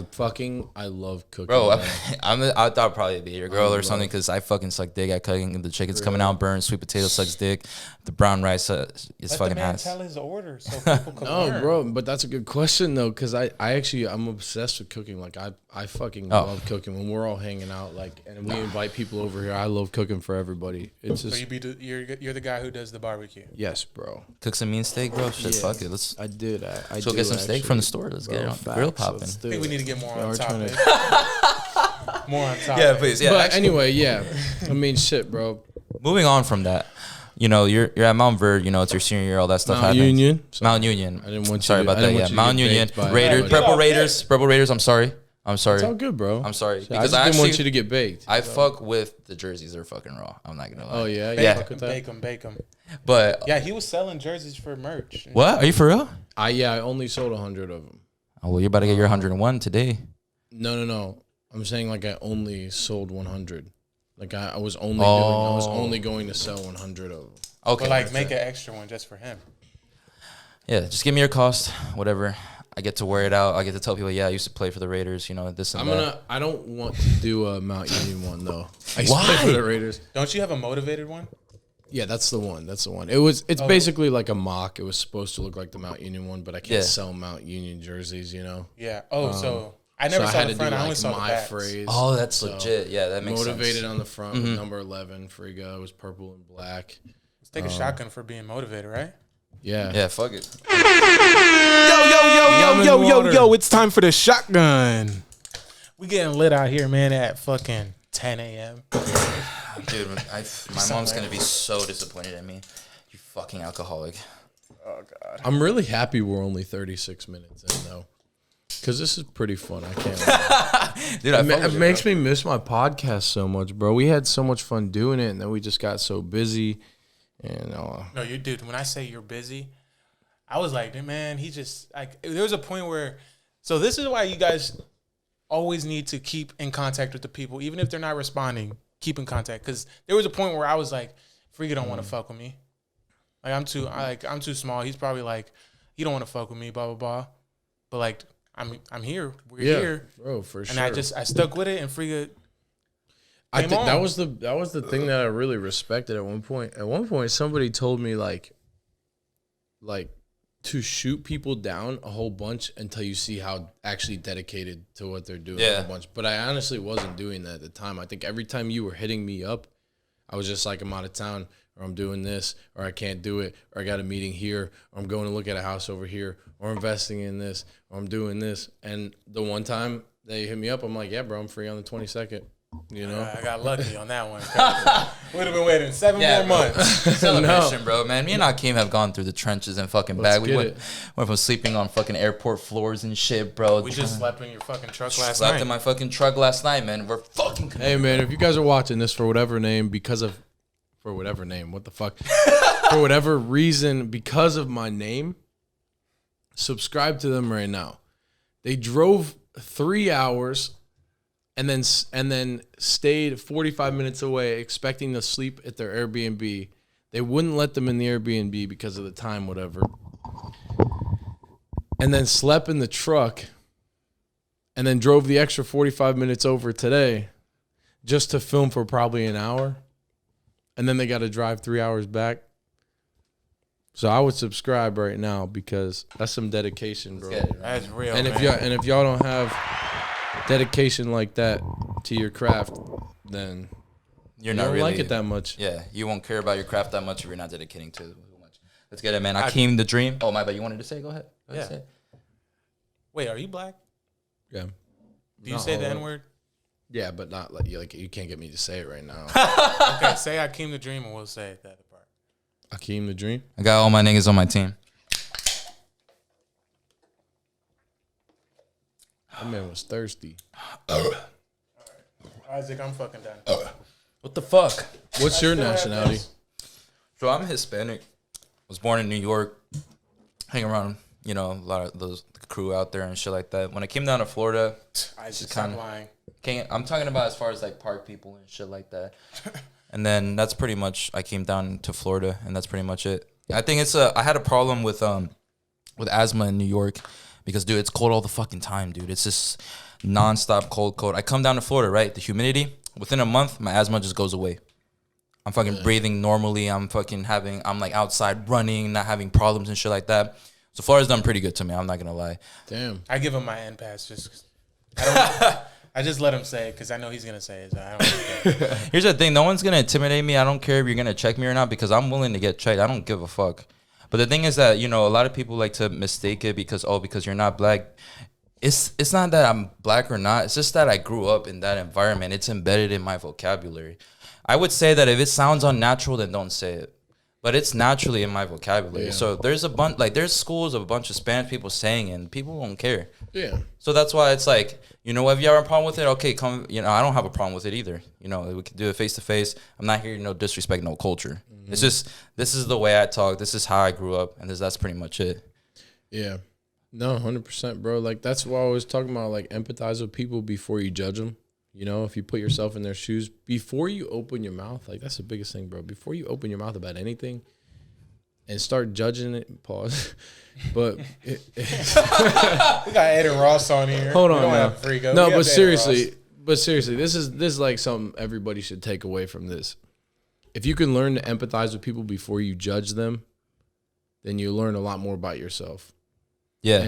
love cooking. Bro, man. I thought probably it'd be your girl I or something, love- because I fucking suck dick at cooking. The chicken's coming Really? out burned. Sweet potato sucks dick. The brown rice is Let fucking the man ass. tell his order so people can No, learn. bro, but that's a good question though, because I'm obsessed with cooking. Like I fucking Oh. love cooking. When we're all hanging out, like, and we invite people over here, I love cooking for everybody. It's So just you're the guy who does the barbecue. yes, bro. Cook some mean steak, bro. Shit, Yeah. fuck it. Let's I did. I go do get some steak from the actually, store. Let's bro, get it on facts. grill Let's popping. do I think we it. need to get more Yeah, on we're trying topic. to- More on topic. Yeah, please. Yeah, but actually, anyway, yeah. I mean, shit, bro. moving on from that, you know, you're at Mount Verde. You know, it's your senior year. All that stuff Mount happens. Union. Mount Union. I didn't want you. Sorry to, about I that. didn't Yeah, want you to Mount get Union. baked by Raiders. everybody. Purple Raiders. Purple Raiders. I'm sorry. It's all Sorry. good, bro. I'm sorry I because just I didn't want actually you to get baked. I fuck with the jerseys. They're fucking raw. I'm not gonna lie. Oh yeah, Yeah. fuck with that? Bake them. But Yeah, he was selling jerseys for merch. what? Are you for real? I only sold 100 of them. Oh well, you're about to get your 101 today. No. I'm saying like I only sold 100. Like I was only going to sell 100 of them. Okay. But like, make an extra one just for him. Yeah, just give me your cost, whatever. I get to wear it out. I get to tell people, yeah, I used to play for the Raiders. You know, this and that. I don't want to do a Mount Union one though. I used to Why? play for the Raiders. Don't you have a motivated one? Yeah, that's the one. It's basically like a mock. It was supposed to look like the Mount Union one, but I can't Yeah. sell Mount Union jerseys, you know. Yeah. Oh, so I never so saw I had the to front. do I only like saw the my backs. phrase. Oh, that's So, legit. Yeah, that makes motivated sense. on the front with number 11, Friga. It was purple and black. Let's take a shotgun for being motivated, right? Yeah. Yeah, fuck it. Yo, it's time for the shotgun. We getting lit out here, man, at fucking 10 a.m. Dude, my mom's going to be so disappointed in me. You fucking alcoholic. I'm really happy we're only 36 minutes in though. Cause this is pretty fun. I can't lie. Dude, I fuck It with you, makes me miss my podcast so much, bro. We had so much fun doing it, and then we just got so busy. And No, you dude, when I say you're busy, I was like, man, he just like there was a point where so this is why you guys always need to keep in contact with the people, even if they're not responding, keep in contact. Cause there was a point where I was like, Freaky don't want to fuck with me. Like I'm too small. He's probably like, he don't want to fuck with me, blah blah blah. But like I'm here. We're here. bro, for sure. And I stuck with it and Freaky I came think on. that was the thing that I really respected at one point. At one point, somebody told me like to shoot people down a whole bunch until you see how actually dedicated to what they're doing Yeah. a bunch. But I honestly wasn't doing that at the time. I think every time you were hitting me up, I was just like, I'm out of town, or I'm doing this, or I can't do it, or I got a meeting here, or I'm going to look at a house over here, or investing in this, or I'm doing this. And the one time they hit me up, I'm like, yeah, bro, I'm free on the 22nd. You know, I got lucky on that one. Would have been waiting 7 more months. Celebration, bro, man. Me and Akeem have gone through the trenches and fucking Let's bag. We get went it. from sleeping on fucking airport floors and shit, bro. We just slept in your fucking truck last slept night. in my fucking truck last night, man. We're fucking. hey man, if you guys are watching this for whatever name, what the fuck, for whatever reason, because of my name, subscribe to them right now. They drove 3 hours and then stayed 45 minutes away expecting to sleep at their Airbnb. They wouldn't let them in the Airbnb because of the time, whatever. And then slept in the truck and then drove the extra 45 minutes over today just to film for probably an hour. And then they got to drive 3 hours back. So I would subscribe right now because that's some dedication, bro. That's real, And man. if y'all don't have dedication like that to your craft, then You're you not don't really like it that much. Yeah, you won't care about your craft that much if you're not dedicating to it much. Let's get it, man. Akeem the Dream. Oh my bad. You wanted to say? Go ahead. Go ahead, Yeah. say it. Wait, are you black? Yeah. Do you say the N-word? Yeah, but not like you can't get me to say it right now. Okay, say Akeem the Dream and we'll say that part. Akeem the Dream. I got all my niggas on my team. That man was thirsty. Isaac, I'm fucking done. What the fuck? What's your still have nationality? this. So I'm Hispanic. Was born in New York. Hang around, a lot of those crew out there and shit like that. When I came down to Florida, Isaac, kinda- stop lying. I'm talking about as far as like park people and shit like that. And then that's pretty much I came down to Florida and that's pretty much it. I think I had a problem with asthma in New York because dude, it's cold all the fucking time, dude. It's just nonstop cold. I come down to Florida, right? The humidity, within a month, my asthma just goes away. I'm fucking breathing normally. I'm like outside running, not having problems and shit like that. So Florida's done pretty good to me. I'm not gonna lie. Damn. I give him my N pass just 'cause I don't. I just let him say it because I know he's gonna say it. So I don't really care. Here's the thing: no one's gonna intimidate me. I don't care if you're gonna check me or not because I'm willing to get checked. I don't give a fuck. But the thing is that a lot of people like to mistake it because you're not black. It's not that I'm black or not. It's just that I grew up in that environment. It's embedded in my vocabulary. I would say that if it sounds unnatural, then don't say it. But it's naturally in my vocabulary. Yeah. So there's there's schools of a bunch of Spanish people saying it and people won't care. Yeah. So that's why it's like, if you have a problem with it, okay, come, I don't have a problem with it either. We can do it face to face. I'm not here to disrespect no culture. It's just, this is the way I talk. This is how I grew up. And that's pretty much it. Yeah. No, 100%, bro. Like, that's why I was talking about, like, empathize with people before you judge them. If you put yourself in their shoes, before you open your mouth, like, that's the biggest thing, bro. Before you open your mouth about anything and start judging it, pause. But We got Aiden Ross on here. hold We on don't now. have Frigo. No, We have but Aiden Ross. seriously, this is like something everybody should take away from this. If you can learn to empathize with people before you judge them, then you learn a lot more about yourself. Yeah.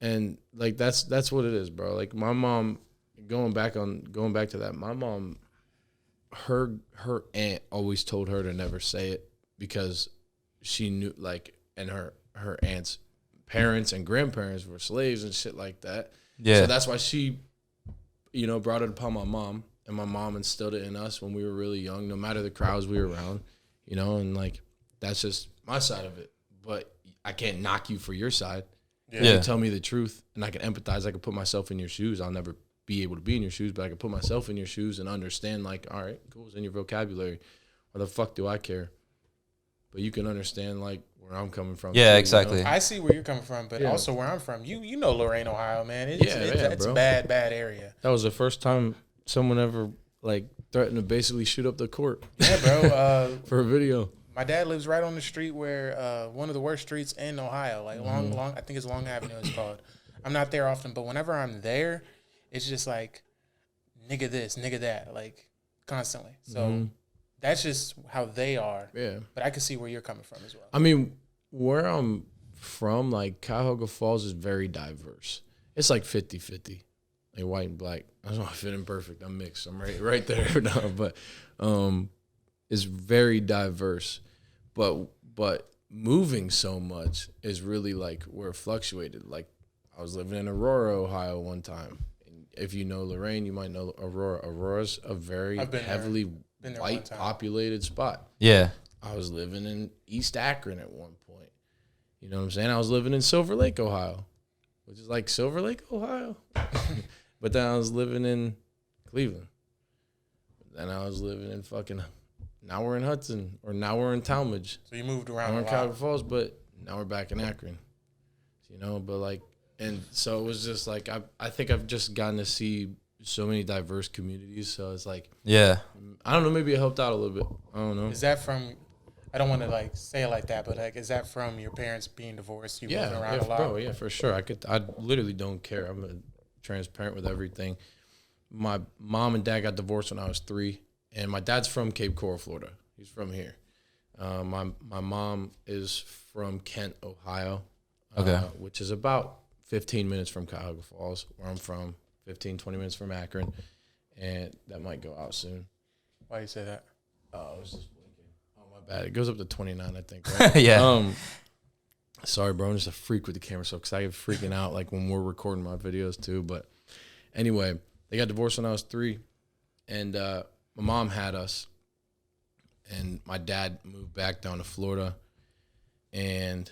And like that's what it is, bro. Like my mom, going back to that, my mom, her aunt always told her to never say it because she knew, like, and her aunt's parents and grandparents were slaves and shit like that. Yeah. So that's why she, brought it upon my mom, and my mom instilled it in us when we were really young, no matter the crowds we were around, and like, that's just my side of it. But I can't knock you for your side. Yeah. You tell me the truth and I can empathize. I can put myself in your shoes. I'll never be able to be in your shoes, but I can put myself in your shoes and understand, like, all right, cool, it's in your vocabulary. Why the fuck do I care? But you can understand, like, where I'm coming from. Yeah, too, exactly. I see where you're coming from, but Yeah. also where I'm from. You know Lorain, Ohio, man. It's bro. a bad area. That was the first time someone ever, like, threatened to basically shoot up the court Yeah, bro. for a video. My dad lives right on the street where one of the worst streets in Ohio, like long. I think it's Long Avenue. It's called. I'm not there often, but whenever I'm there, it's just like, nigga this, nigga that, like constantly. So that's just how they are. Yeah. But I can see where you're coming from as well. I mean, where I'm from, like, Cuyahoga Falls is very diverse. It's like 50-50, like white and black. That's why I fit in perfect. I'm mixed. I'm right there now. But it's very diverse. But moving so much is really, like, where it fluctuated. Like, I was living in Aurora, Ohio one time. And if you know Lorraine, you might know Aurora. Aurora's a very I've been there. heavily Been there one white time. populated spot. Yeah. I was living in East Akron at one point. You know what I'm saying? I was living in Silver Lake, Ohio, which is like Silver Lake, Ohio. But then I was living in Cleveland. Then I was living in fucking, now we're in Hudson, or now we're in Talmadge. So you moved Now around we're a in lot. Cuyahoga Falls, but now we're back in Akron. You know, but like, and so it was just like, I think I've just gotten to see so many diverse communities. So it's like, Yeah. I don't know, maybe it helped out a little bit. I don't know. Is that from? I don't want to like say it like that, but like, is that from your parents being divorced? You moving around a lot. bro, yeah, for sure. I literally don't care. I'm transparent with everything. My mom and dad got divorced when I was 3, and my dad's from Cape Coral, Florida. He's from here. My mom is from Kent, Ohio, Okay. which is about 15 minutes from Cuyahoga Falls, where I'm from. 15, 20 minutes from Akron, and that might go out soon. Why you say that? Oh, it was just blinking. Oh, my bad. It goes up to 29, I think. Right? Yeah. Sorry, bro. I'm just a freak with the camera, so because I get freaking out like when we're recording my videos too. But anyway, they got divorced when I was 3, and my mom had us, and my dad moved back down to Florida. And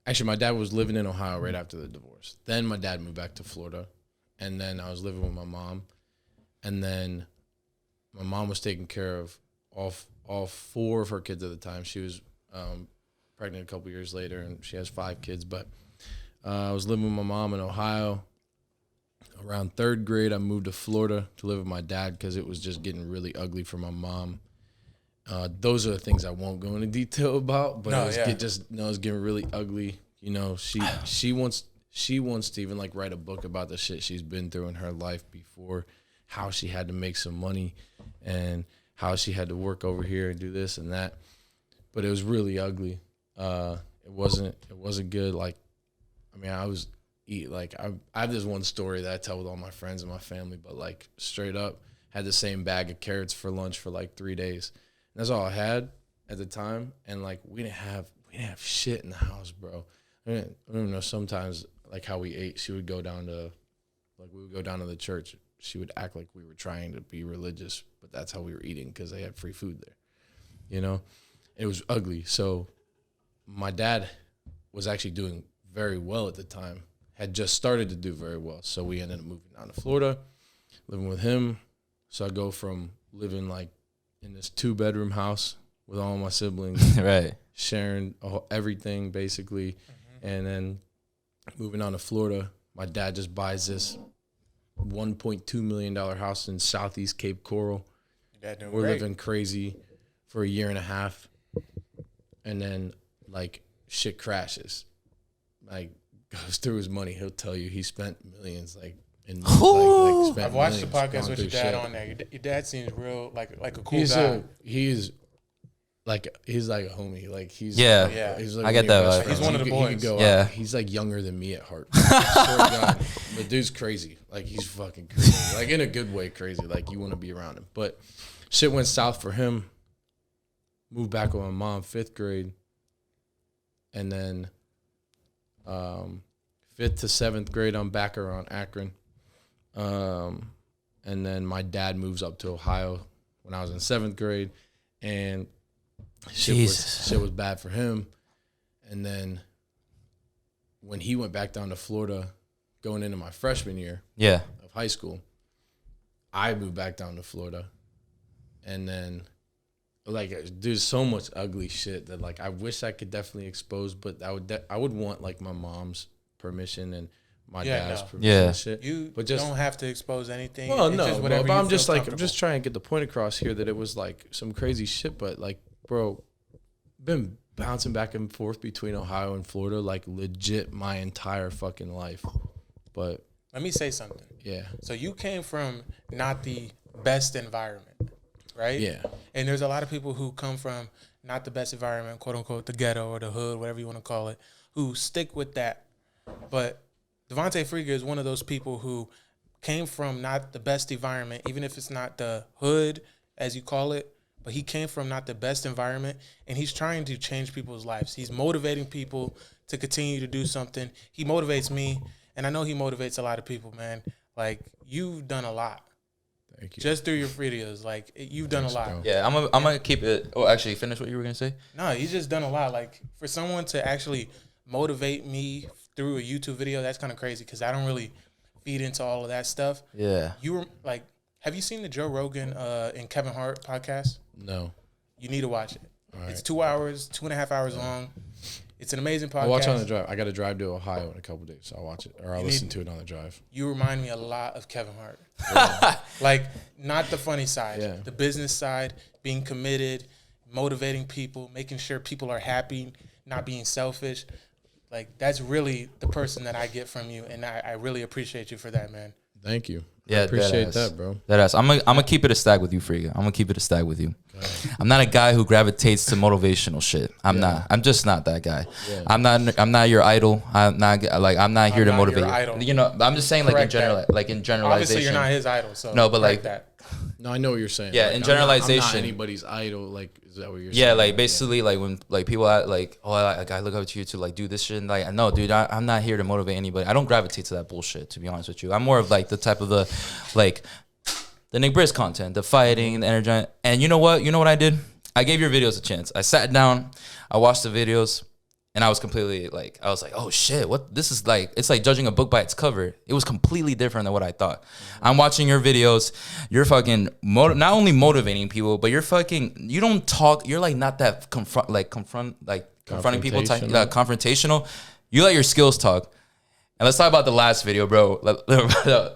actually, my dad was living in Ohio right after the divorce. Then my dad moved back to Florida, and then I was living with my mom, and then my mom was taking care of all 4 of her kids at the time. She was pregnant a couple years later, and she has 5 kids. But I was living with my mom in Ohio. Around 3rd grade, I moved to Florida to live with my dad because it was just getting really ugly for my mom. Those are the things I won't go into detail about, but No, it was yeah. it's getting really ugly. You know, she wants to even like write a book about the shit she's been through in her life before, how she had to make some money and how she had to work over here and do this and that. But it was really ugly. It wasn't good. Like, I mean, I have this one story that I tell with all my friends and my family, but like straight up had the same bag of carrots for lunch for like 3 days. And that's all I had at the time. And like, we didn't have shit in the house, bro. I don't even know sometimes like how we ate. We would go down to the church. She would act like we were trying to be religious, but that's how we were eating because they had free food there, you know? It was ugly. So my dad was actually doing very well at the time, had just started to do very well. So we ended up moving down to Florida, living with him. So I go from living like in this 2-bedroom house with all my siblings, Right. sharing everything basically, and then moving on to Florida. My dad just buys this $1.2 million house in Southeast Cape Coral. Your dad doing We're great. living crazy for a year and a half, and then like shit crashes. Like goes through his money. He'll tell you he spent millions. Like in spent I've watched the millions podcast going with your through dad shit. on there. Your dad seems real like a cool He's guy. he's like a homie. Like he's Yeah. Yeah. He's like I get one of your that best vibe. He's friends. one of the He could boys. go Yeah. out. He's like younger than me at heart. I swear to God. But dude's crazy. Like he's fucking crazy. Like in a good way crazy. Like you want to be around him. But shit went south for him. Moved back with my mom 5th grade. And then 5th to 7th grade, I'm back around Akron. And then my dad moves up to Ohio when I was in 7th grade. And Jesus. shit was bad for him. And then when he went back down to Florida, going into my freshman year Yeah. of high school, I moved back down to Florida. And then, like, there's so much ugly shit that, like, I wish I could definitely expose, but I would want, like, my mom's permission and my Yeah, dad's no. permission Yeah. and shit. You But just- don't have to expose anything. Well, It's no, just bro, whatever but you I'm just feel like, I'm comfortable. just trying to get the point across here that it was like some crazy shit, but like, bro, been bouncing back and forth between Ohio and Florida like legit my entire fucking life. But Let me say something. yeah, So you came from not the best environment, right? yeah, And there's a lot of people who come from not the best environment, quote unquote, the ghetto or the hood, whatever you want to call it, who stick with that. But Devontae Frieger is one of those people who came from not the best environment, even if it's not the hood, as you call it, but he came from not the best environment, and he's trying to change people's lives. He's motivating people to continue to do something. He motivates me, and I know he motivates a lot of people, man. Like, you've done a lot Thank you. just through your videos. Like, you've done Thanks, a lot. bro. Yeah, I'm gonna keep it. Oh, actually, finish what you were gonna say. No, you just done a lot. Like, for someone to actually motivate me through a YouTube video, that's kind of crazy because I don't really feed into all of that stuff. Yeah. You were like, have you seen the Joe Rogan and Kevin Hart podcast? No. You need to watch it. All right. It's 2 hours, 2.5 hours long. It's an amazing podcast. I'll watch it on the drive. I got to drive to Ohio in a couple days, so I'll watch it or I'll You listen need- to it on the drive. You remind me a lot of Kevin Hart. Like, not the funny side, Yeah. the business side, being committed, motivating people, making sure people are happy, not being selfish. Like, that's really the person that I get from you, and I really appreciate you for that, man. Thank you. Yeah, I appreciate deadass. that, bro. That ass. I'm gonna keep it a stack with you, Friga. I'm gonna keep it a stack with you. I'm not a guy who gravitates to motivational shit. I'm not. I'm just not that guy. Yeah. I'm not your idol. I'm not here I'm to not your motivate you. idol. You know, I'm just saying like in Correct general, that. like in generalization. Obviously, you're not his idol, so No, but, correct like, that. No, I know what you're saying. Yeah, Like, in I'm not generalization. anybody's idol. Like, is that what you're saying? Yeah, like basically, like when like people are like, oh, I look up to you to like do this shit. And like, no, dude, I'm not here to motivate anybody. I don't gravitate to that bullshit. To be honest with you, I'm more of like the type of the Nick Briz content, the fighting, the energy. And you know what? You know what I did? I gave your videos a chance. I sat down, I watched the videos, and I was completely like, I was like, oh shit, what this is like? It's like judging a book by its cover. It was completely different than what I thought. I'm watching your videos. You're fucking not only motivating people, but you don't talk. You're like not that confronting people type, confrontational. You let your skills talk. And let's talk about the last video, bro.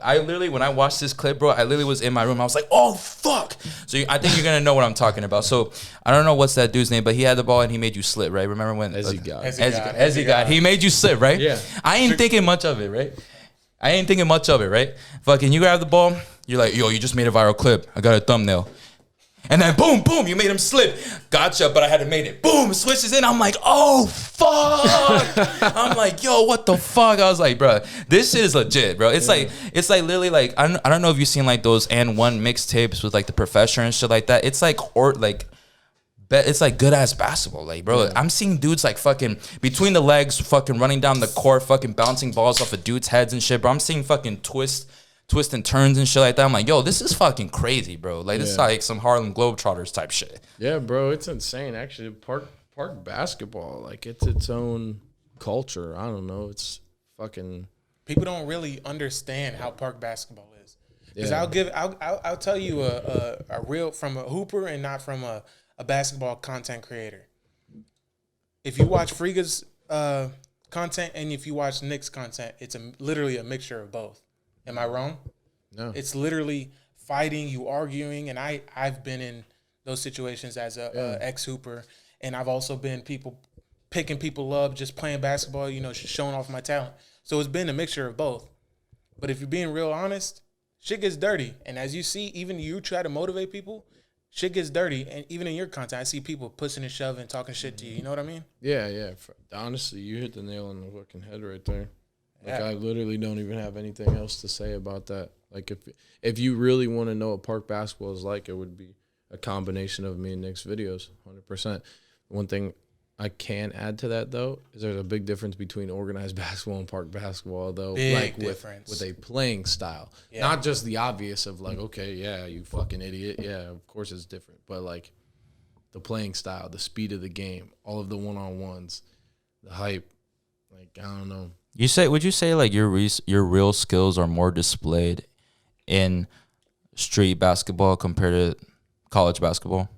I literally, when I watched this clip, bro, I literally was in my room. I was like, oh, fuck. So I think you're going to know what I'm talking about. So I don't know what's that dude's name, but he had the ball and he made you slip, right? Remember when? Ezzy God. Ezzy God. He made you slip, right? Yeah. I ain't thinking much of it, right? Fucking you grab the ball. You're like, yo, you just made a viral clip. I got a thumbnail. And then boom, boom, you made him slip. Gotcha, but I had to make it. Boom, switches in. I'm like, oh, fuck. I'm like, yo, what the fuck? I was like, bro, this shit is legit, bro. It's like literally like, I don't know if you've seen like those and one mixtapes with like the Professor and shit like that. It's like, it's like good ass basketball, like, bro. I'm seeing dudes like fucking between the legs, fucking running down the court, fucking bouncing balls off of dudes' heads and shit, bro. I'm seeing fucking twist and turns and shit like that. I'm like, yo, this is fucking crazy, bro. Like, this is like some Harlem Globetrotters type shit. Yeah, bro, it's insane. Actually, park basketball, like it's its own culture. I don't know. It's fucking. People don't really understand how park basketball is. Because Yeah. I'll tell you a real from a hooper and not from a basketball content creator. If you watch Friga's content and if you watch Nick's content, it's literally a mixture of both. Am I wrong? No. It's literally fighting, you arguing, and I've been in those situations as a ex-hooper, and I've also been picking people up, just playing basketball, you know, showing off my talent. So it's been a mixture of both. But if you're being real honest, shit gets dirty. And as you see, even you try to motivate people, shit gets dirty. And even in your content, I see people pushing and shoving, talking shit to you. You know what I mean? Yeah. Honestly, you hit the nail on the fucking head right there. Like, Yeah. I literally don't even have anything else to say about that. Like, if you really want to know what park basketball is like, it would be a combination of me and Nick's videos, 100%. One thing I can add to that, though, is there's a big difference between organized basketball and park basketball, though. Big like difference. with a playing style. Yeah. Not just the obvious of like, okay, yeah, you fucking idiot. Yeah, of course it's different. But like the playing style, the speed of the game, all of the one-on-ones, the hype. Like, I don't know. Would you say like your real skills are more displayed in street basketball compared to college basketball?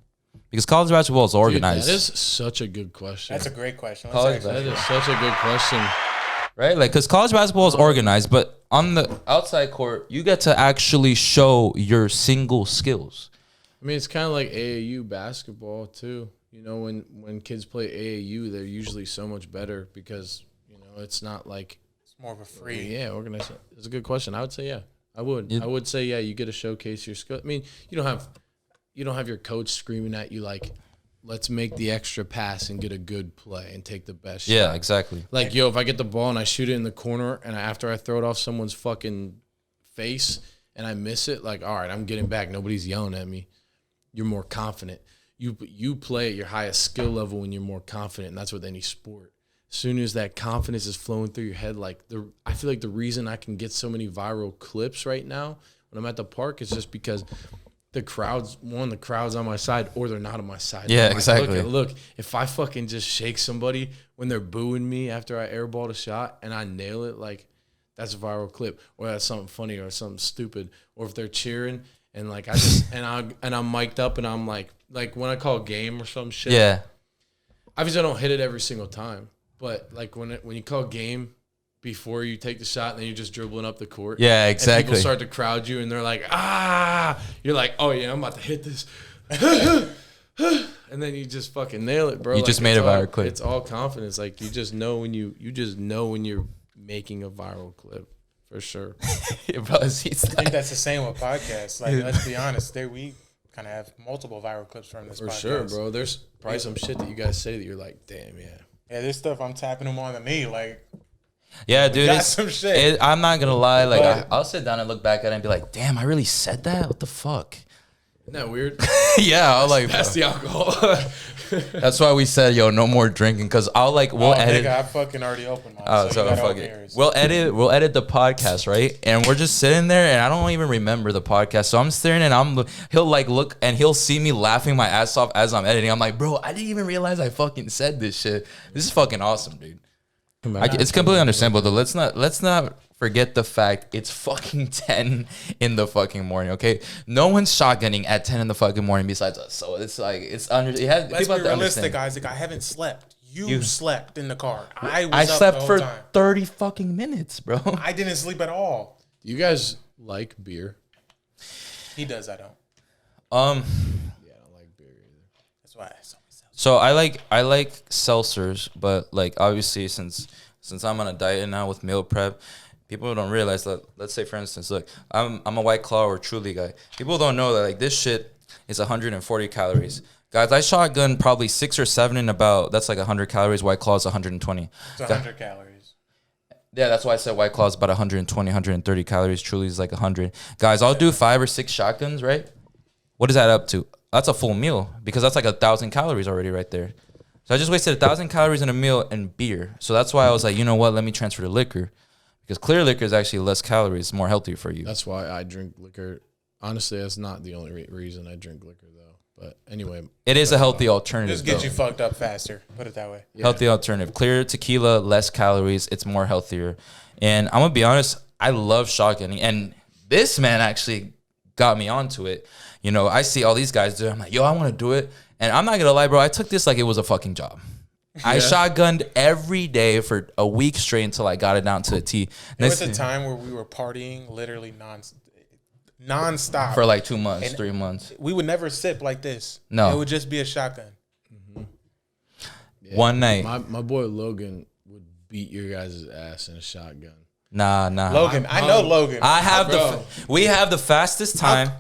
Because college basketball is organized. Dude, that is such a good question. That's a great question. That is such a good question. Right? Like, because college basketball is organized, but on the outside court, you get to actually show your single skills. I mean, it's kind of like AAU basketball, too. You know, when kids play AAU, they're usually so much better because, you know, it's not like. It's more of a free. Yeah, organized. It's a good question. I would say, yeah. I would. Yeah. I would say, yeah, you get to showcase your skill. I mean, you don't have your coach screaming at you like, let's make the extra pass and get a good play and take the best shot. Yeah, exactly. Like, yo, if I get the ball and I shoot it in the corner and after I throw it off someone's fucking face and I miss it, like, all right, I'm getting back. Nobody's yelling at me. You're more confident. You play at your highest skill level when you're more confident, and that's with any sport. soon as that confidence is flowing through your head, like I feel like the reason I can get so many viral clips right now when I'm at the park is just because the crowd's on my side or they're not on my side. Yeah, I'm like, exactly. Look, if I fucking just shake somebody when they're booing me after I airballed a shot and I nail it, like that's a viral clip, or that's something funny or something stupid, or if they're cheering and like I just and I'm mic'd up and I'm like when I call game or some shit. Yeah. Obviously I don't hit it every single time, but like when you call game before you take the shot and then you're just dribbling up the court. Yeah, And exactly. people start to crowd you and they're like, you're like, oh yeah, I'm about to hit this. And then you just fucking nail it, bro. You Like, just made a it's all- viral clip. It's all confidence. Like you just know when you're making a viral clip for sure. Bro, he's I think that's the same with podcasts. Like, let's be honest, we kind of have multiple viral clips from this For podcast. sure, bro. There's probably some shit that you guys say that you're like, damn, yeah. Yeah, this stuff I'm tapping them on the knee. Like, Yeah, dude. got It's, some shit. I'm not gonna lie. Like, But- I'll sit down and look back at it and be like, "Damn, I really said that? What the fuck?" Isn't that weird? Yeah, I'll like. That's the alcohol. That's why we said, "Yo, no more drinking," because we'll oh, edit. nigga, I fucking already opened mine. Oh, so so you gotta fuck open it. yours. We'll edit the podcast, right? And we're just sitting there, and I don't even remember the podcast. So I'm staring, and he'll like look, and he'll see me laughing my ass off as I'm editing. I'm like, bro, I didn't even realize I fucking said this shit. This is fucking awesome, dude. It's completely understandable though. Let's not forget the fact it's fucking 10 in the fucking morning. Okay, no one's shotgunning at 10 in the fucking morning besides us. So it's like it's under. It has, Let's people be have to realistic, understand. Isaac. I haven't slept. You slept in the car. I I up slept the whole for time. 30 fucking minutes, bro. I didn't sleep at all. You guys like beer? He does. I don't. Yeah, I don't like beer either. That's why I saw myself. So I like seltzers, but like obviously since I'm on a diet now with meal prep, people don't realize that. Let's say for instance, look, I'm a White Claw or Truly guy. People don't know that like this shit is 140 calories. Guys, I shotgun probably 6 or 7 in about that's like 100 calories. White Claw is 120. It's 100 calories. Yeah, that's why I said White Claw is about 120, 130 calories. Truly is like 100. Guys, I'll do 5 or 6 shotguns, right? What is that up to? That's a full meal because that's like 1,000 calories already right there. So I just wasted 1,000 calories in a meal and beer. So that's why I was like, you know what? Let me transfer to liquor because clear liquor is actually less calories, more healthier for you. That's why I drink liquor. Honestly, that's not the only reason I drink liquor, though. But anyway, It is a healthy alternative. Just get though. you fucked up faster. Put it that way. Healthy alternative. Clear tequila, less calories. It's more healthier. And I'm gonna be honest, I love shotgunning, and this man actually got me onto it. You know, I see all these guys do it. I'm like, yo, I want to do it. And I'm not gonna lie, bro. I took this like it was a fucking job. I shotgunned every day for a week straight until I got it down to a T. There was a time where we were partying literally non-stop for like 2 months, And- 3 months. We would never sip like this. No. It would just be a shotgun. yeah, One night. my boy Logan would beat your guys' ass in a shotgun. Nah. Logan. I know Logan. I have Bro. we have the fastest time.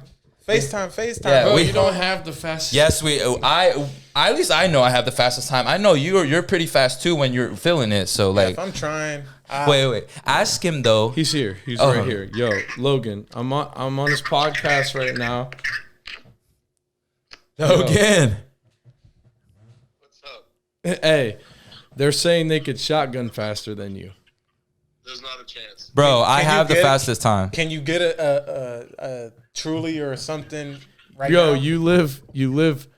FaceTime. Yeah, Bro, we- you don't have the fastest. Yes, at least I know I have the fastest time. I know you're pretty fast too when you're feeling it. So like, If I'm trying, wait. Ask him though. He's here. He's Oh. right here. Yo, Logan, I'm on his podcast right now. Logan. What's up? Hey, they're saying they could shotgun faster than you. There's not a chance. Bro, I Can you have the get- fastest time. can you get a Truly or something right Yo, now? you live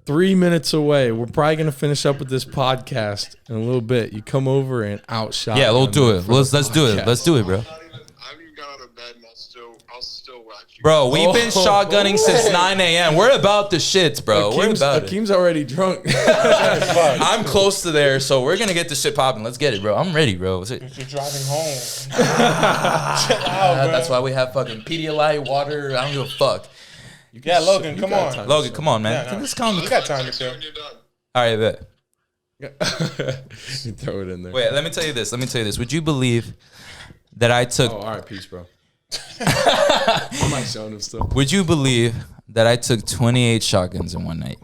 3 minutes away. We're probably gonna finish up with this podcast in a little bit. You come over and outshot. Yeah, we'll do them it. for Let's the do it. podcast. Let's do it, bro. I haven't even got out of bed, and I'll still watch you. Bro, we've been shotgunning since 9 a.m. We're about the shits, bro. We're about it. Akim's already drunk. I'm close to there, so we're gonna get this shit popping. Let's get it, bro. I'm ready, bro. You're driving home. Chill out, bro. That's why we have fucking Pedialyte, water. I don't give a fuck. Yeah, Logan, come got on. time. Logan, come on, man. Yeah, no. Let's calm. You got time to chill. When you're done. All right, bet. You throw it in there. Wait, let me tell you this. Would you believe that I took? Oh, all right, peace, bro. I might show him still. Would you believe that I took 28 shotguns in one night?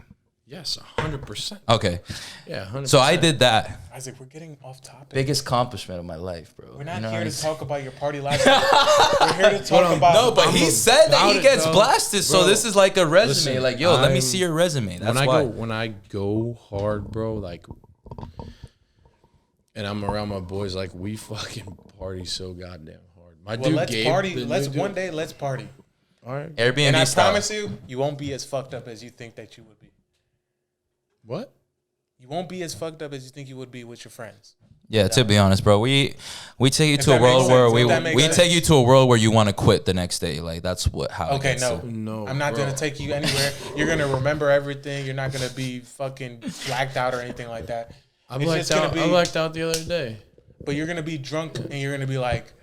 Yes, 100%. Okay, Yeah, 100%. so I did that. Isaac, we're getting off topic. Biggest accomplishment of my life, bro. We're not You know here what to I'm talk about your party life. We're here to talk about. No, but he said that he about it, gets though. blasted, so Bro, this is like a resume. listen, like, yo, let me I'm- see your resume. That's when why. I go hard, bro, like and I'm around my boys, like we fucking party so goddamn hard. My Well, dude let's Gabe, party. the Let's new dude- one day. Let's party. All right. Airbnb And I style. promise you won't be as fucked up as you think that you would be. What? You won't be as fucked up as you think you would be with your friends. Yeah, to be honest, bro, we take you If to a that world makes where sense, if that makes we sense. take you to a world where you want to quit the next day. Like that's how. it Okay, gets no, to. No, I'm not bro. gonna take you anywhere. You're gonna remember everything. You're not gonna be fucking blacked out or anything like that. I It's blacked just gonna out. be- I blacked out the other day. But you're gonna be drunk and you're gonna be like,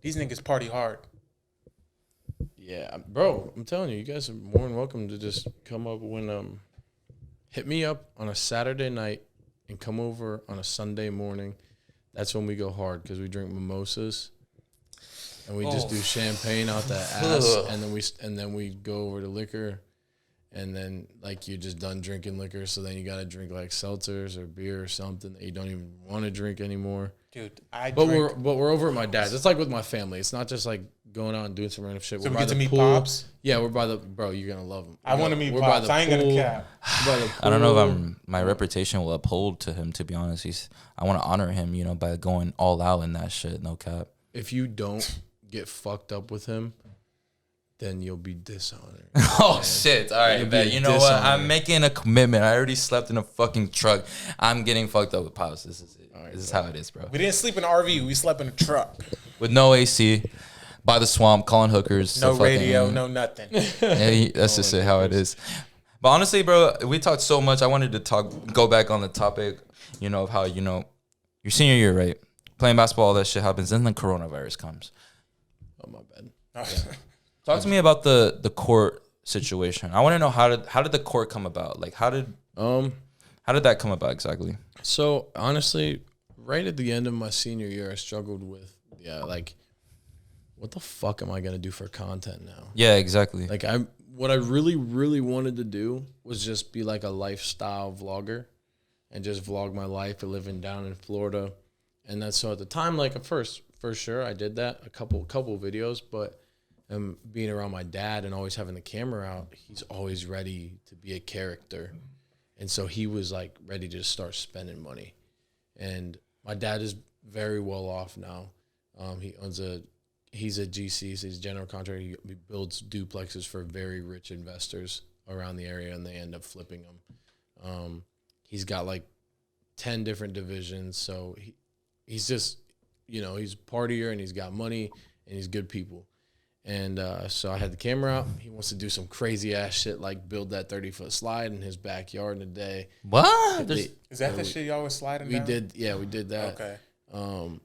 these niggas party hard. Yeah, bro, I'm telling you, you guys are more than welcome to just come up when hit me up on a Saturday night and come over on a Sunday morning. That's when we go hard because we drink mimosas and we just do champagne out the ass, and then we go over to liquor, and then like you're just done drinking liquor, so then you gotta drink like seltzers or beer or something that you don't even want to drink anymore. Dude, But we're over at my dad's. It's like with my family. It's not just like going out and doing some random shit. So We're we by get to the meet pool. Pops? Yeah, we're by the bro. You're gonna love him. I want to meet We're by Pops. the I ain't gonna pool. cap. By the I don't know if pool. my reputation will uphold to him. To be honest, I want to honor him, by going all out in that shit. No cap. If you don't get fucked up with him, then you'll be dishonored. Oh shit! All right, You'll bet. be You know what? dishonored. I'm making a commitment. I already slept in a fucking truck. I'm getting fucked up with Pops. This is it. This is how it is, bro. We didn't sleep in an RV. We slept in a truck. With no AC, by the swamp, calling hookers. No to fucking- radio, no nothing. Yeah, that's just it, how it is. But honestly, bro, we talked so much. I wanted to go back on the topic, of how, your senior year, right? Playing basketball, all that shit happens. Then the coronavirus comes. Oh my bad. Talk to me about the court situation. I want to know how did the court come about? Like, how did that come about exactly? So honestly, right at the end of my senior year, I struggled with what the fuck am I gonna do for content now? Yeah, exactly. Like what I really, really wanted to do was just be like a lifestyle vlogger and just vlog my life of living down in Florida. And that's so at the time, like at first, for sure, I did that a couple videos, but being around my dad and always having the camera out, he's always ready to be a character. And so he was like ready to start spending money. And my dad is very well off now. He's a GC, so he's a general contractor. He builds duplexes for very rich investors around the area, and they end up flipping them. He's got like 10 different divisions, so he's just, he's a partier, and he's got money, and he's good people. And so I had the camera out. He wants to do some crazy ass shit like build that 30-foot slide in his backyard in a day. What? Is that the shit y'all was sliding down? We did that. Okay.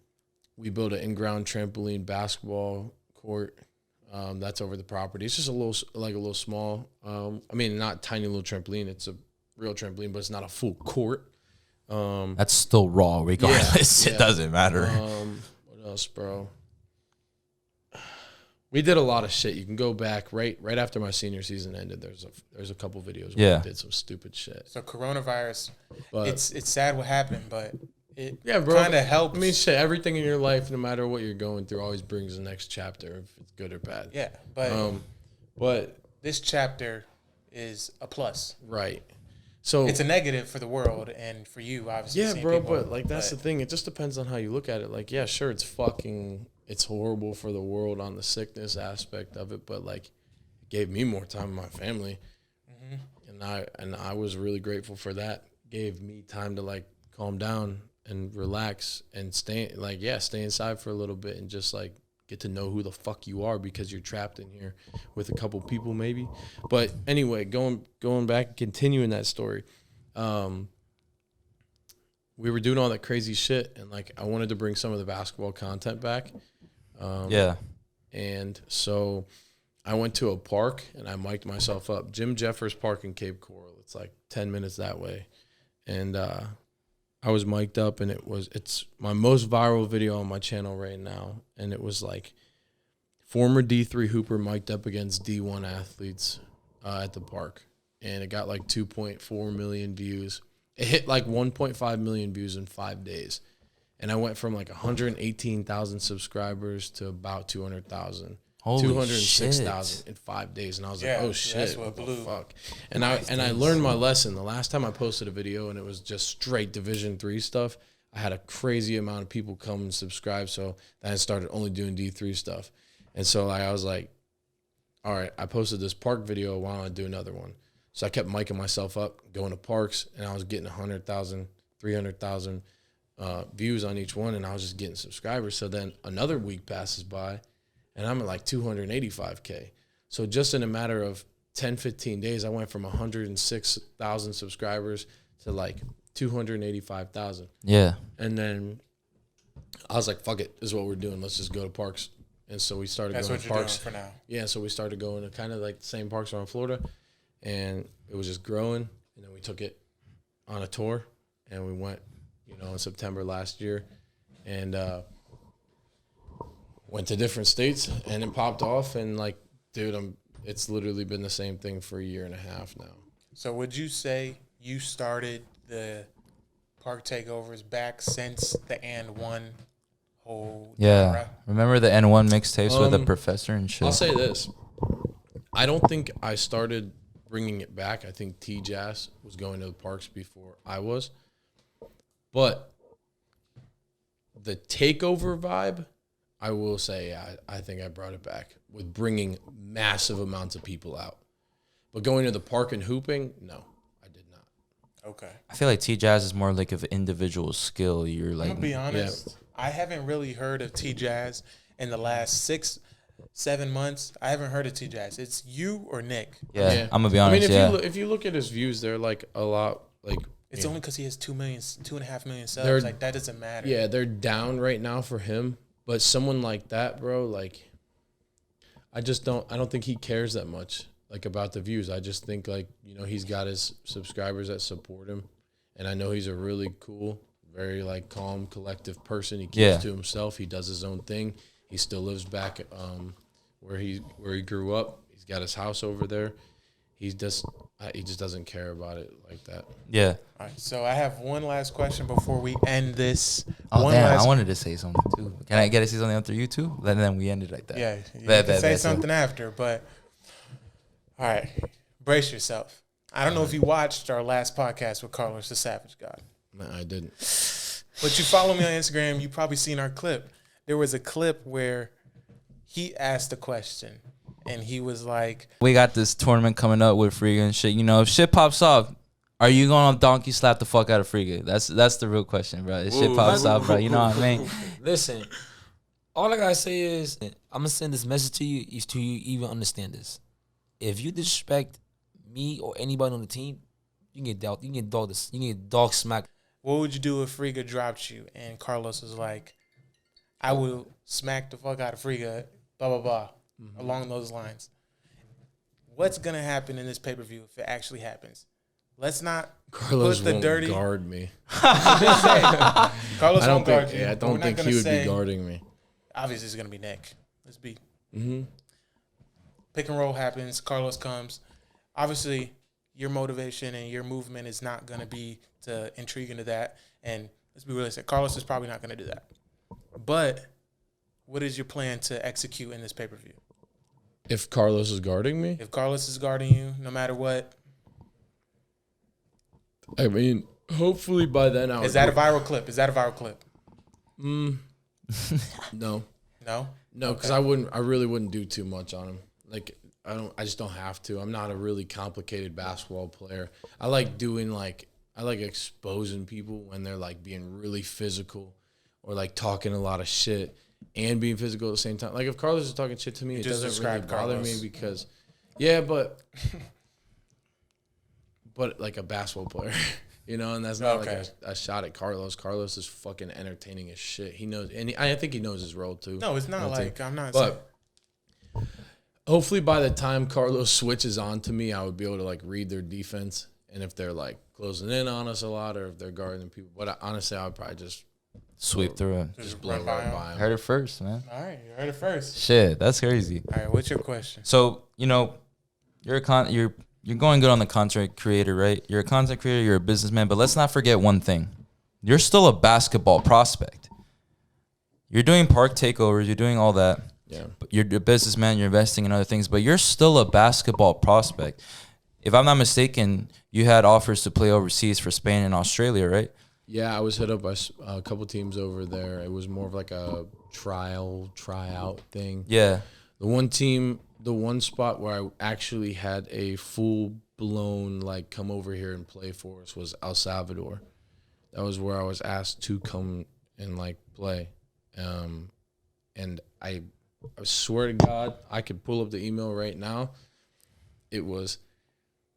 We built an in-ground trampoline basketball court. That's over the property. It's just a little small. Not tiny little trampoline. It's a real trampoline, but it's not a full court. That's still raw regardless. Yeah. It doesn't matter. What else, bro? We did a lot of shit. You can go back right after my senior season ended. There's a couple videos where we did some stupid shit. So coronavirus, But it's sad what happened, but it bro. kind of helps. I mean, shit. Everything in your life, no matter what you're going through, always brings the next chapter, if it's good or bad. Yeah, but But this chapter is a plus. right. So It's a negative for the world and for you, obviously. yeah, seeing bro. people, But like that's the thing. It just depends on how you look at it. Like, yeah, sure, it's horrible for the world on the sickness aspect of it, but like, it gave me more time with my family, and I was really grateful for that. Gave me time to like calm down and relax and stay inside for a little bit and just like get to know who the fuck you are because you're trapped in here with a couple people maybe. But anyway, going back, continuing that story. We were doing all that crazy shit, and like I wanted to bring some of the basketball content back. Yeah. And so I went to a park and I mic'd myself up. Jim Jeffers Park in Cape Coral. It's like 10 minutes that way. And I was mic'd up, and it's my most viral video on my channel right now. And it was like former D3 hooper mic'd up against D1 athletes at the park. And it got like 2.4 million views. It hit like 1.5 million views in 5 days. And I went from like 118,000 subscribers to about 200,000. Holy 206,000 in 5 days. And I was Yeah, like, oh shit, that's what what the blew. fuck? And I learned my lesson. The last time I posted a video and it was just straight Division 3 stuff, I had a crazy amount of people come and subscribe. So then I started only doing D3 stuff. And so I was like, all right, I posted this park video. Why don't I do another one? So I kept miking myself up, going to parks, and I was getting 100,000, 300,000 views on each one, and I was just getting subscribers. So then another week passes by, and I'm at like 285K. So just in a matter of 10, 15 days, I went from 106,000 subscribers to like 285,000. Yeah. And then I was like, fuck it, this is what we're doing. Let's just go to parks. And so we started That's going what to you're parks. doing for now. Yeah, so we started going to kind of like the same parks around Florida, and it was just growing. And then we took it on a tour, and we went, in September last year, and went to different states, and it popped off. And like, dude, it's literally been the same thing for a year and a half now. So would you say you started the park takeovers back since the And One whole Yeah. era? Remember the N1 mixtapes with the Um, professor and shit? I'll say this. I don't think I started bringing it back. I think T-Jazz was going to the parks before I was. But the takeover vibe, I will say, I think I brought it back with bringing massive amounts of people out. But going to the park and hooping, no, I did not. Okay. I feel like T-Jazz is more like of individual skill. You're I'm like, gonna be honest. I haven't really heard of T-Jazz in the last 6-7 months. I haven't heard of T-Jazz. It's you or Nick. yeah, I'm gonna be honest. I mean, Yeah. if you look at his views, they're like a lot like. It's only because he has 2.5 million subs. They're- Like that doesn't matter. Yeah, they're down right now for him. But someone like that, bro, like, I don't think he cares that much, like, about the views. I just think, like, he's got his subscribers that support him. And I know he's a really cool, very, like, calm, collective person. He keeps to himself. He does his own thing. He still lives back where he grew up. He's got his house over there. He just doesn't care about it like that. Yeah. All right. So I have one last question before we end this. Oh, one damn. last I wanted to say something, too. Can I get to say something after you, too? And then we end it like that. Yeah, you Bet, can bet, say bet, something after, but all right, brace yourself. I don't know if you watched our last podcast with Carlos the Savage God, No, I didn't. but you follow me on Instagram. You probably seen our clip. There was a clip where he asked a question, and he was like, We got this tournament coming up with Friga and shit. If shit pops off, are you going to donkey slap the fuck out of Friga? That's the real question, bro. If shit pops off, bro. You know what I mean? Listen, all I gotta say is I'm gonna send this message to you is to you even understand this. If you disrespect me or anybody on the team, you can get dog smack. "What would you do if Friga dropped you?" And Carlos was like, "I will smack the fuck out of Friga." Blah blah blah, along those lines. What's gonna happen in this pay-per-view if it actually happens? Let's not Carlos put the won't dirty. guard me. Carlos I won't don't guard think. you. Yeah, I but we're don't not think gonna he would say- be guarding me. Obviously, it's gonna be Nick. Let's be Mm-hmm. pick and roll happens. Carlos comes. Obviously, your motivation and your movement is not gonna be to intrigue into that. And let's be realistic. Carlos is probably not gonna do that. But what is your plan to execute in this pay-per-view? If Carlos is guarding me, If Carlos is guarding you, no matter what, I mean, hopefully by then I is that a viral clip? Is that a viral clip? No, No. no, because I really wouldn't do too much on him. Like, I just don't have to. I'm not a really complicated basketball player. I like exposing people when they're like being really physical or like talking a lot of shit and being physical at the same time. Like, if Carlos is talking shit to me, it just doesn't really described bother me Carlos. because, yeah, but like a basketball player, and that's not Okay. like a shot at Carlos. Carlos is fucking entertaining as shit. He knows, and I think he knows his role too. No, it's not That's it. like I'm not saying. But hopefully by the time Carlos switches on to me, I would be able to like read their defense, and if they're like closing in on us a lot, or if they're guarding people. But honestly, I would probably just Sweep through it. Just blow run by right him. by him. Heard it first, man. All right, you heard it first. Shit, that's crazy. All right, what's your question? So, you're going good on the content creator, right? You're a content creator, you're a businessman, but let's not forget one thing. You're still a basketball prospect. You're doing park takeovers, you're doing all that. Yeah. But you're a businessman, you're investing in other things, but you're still a basketball prospect. If I'm not mistaken, you had offers to play overseas for Spain and Australia, right? Yeah, I was hit up by a couple teams over there. It was more of like a tryout thing. Yeah. The one spot where I actually had a full blown like come over here and play for us was El Salvador. That was where I was asked to come and like play. And I swear to God, I could pull up the email right now. It was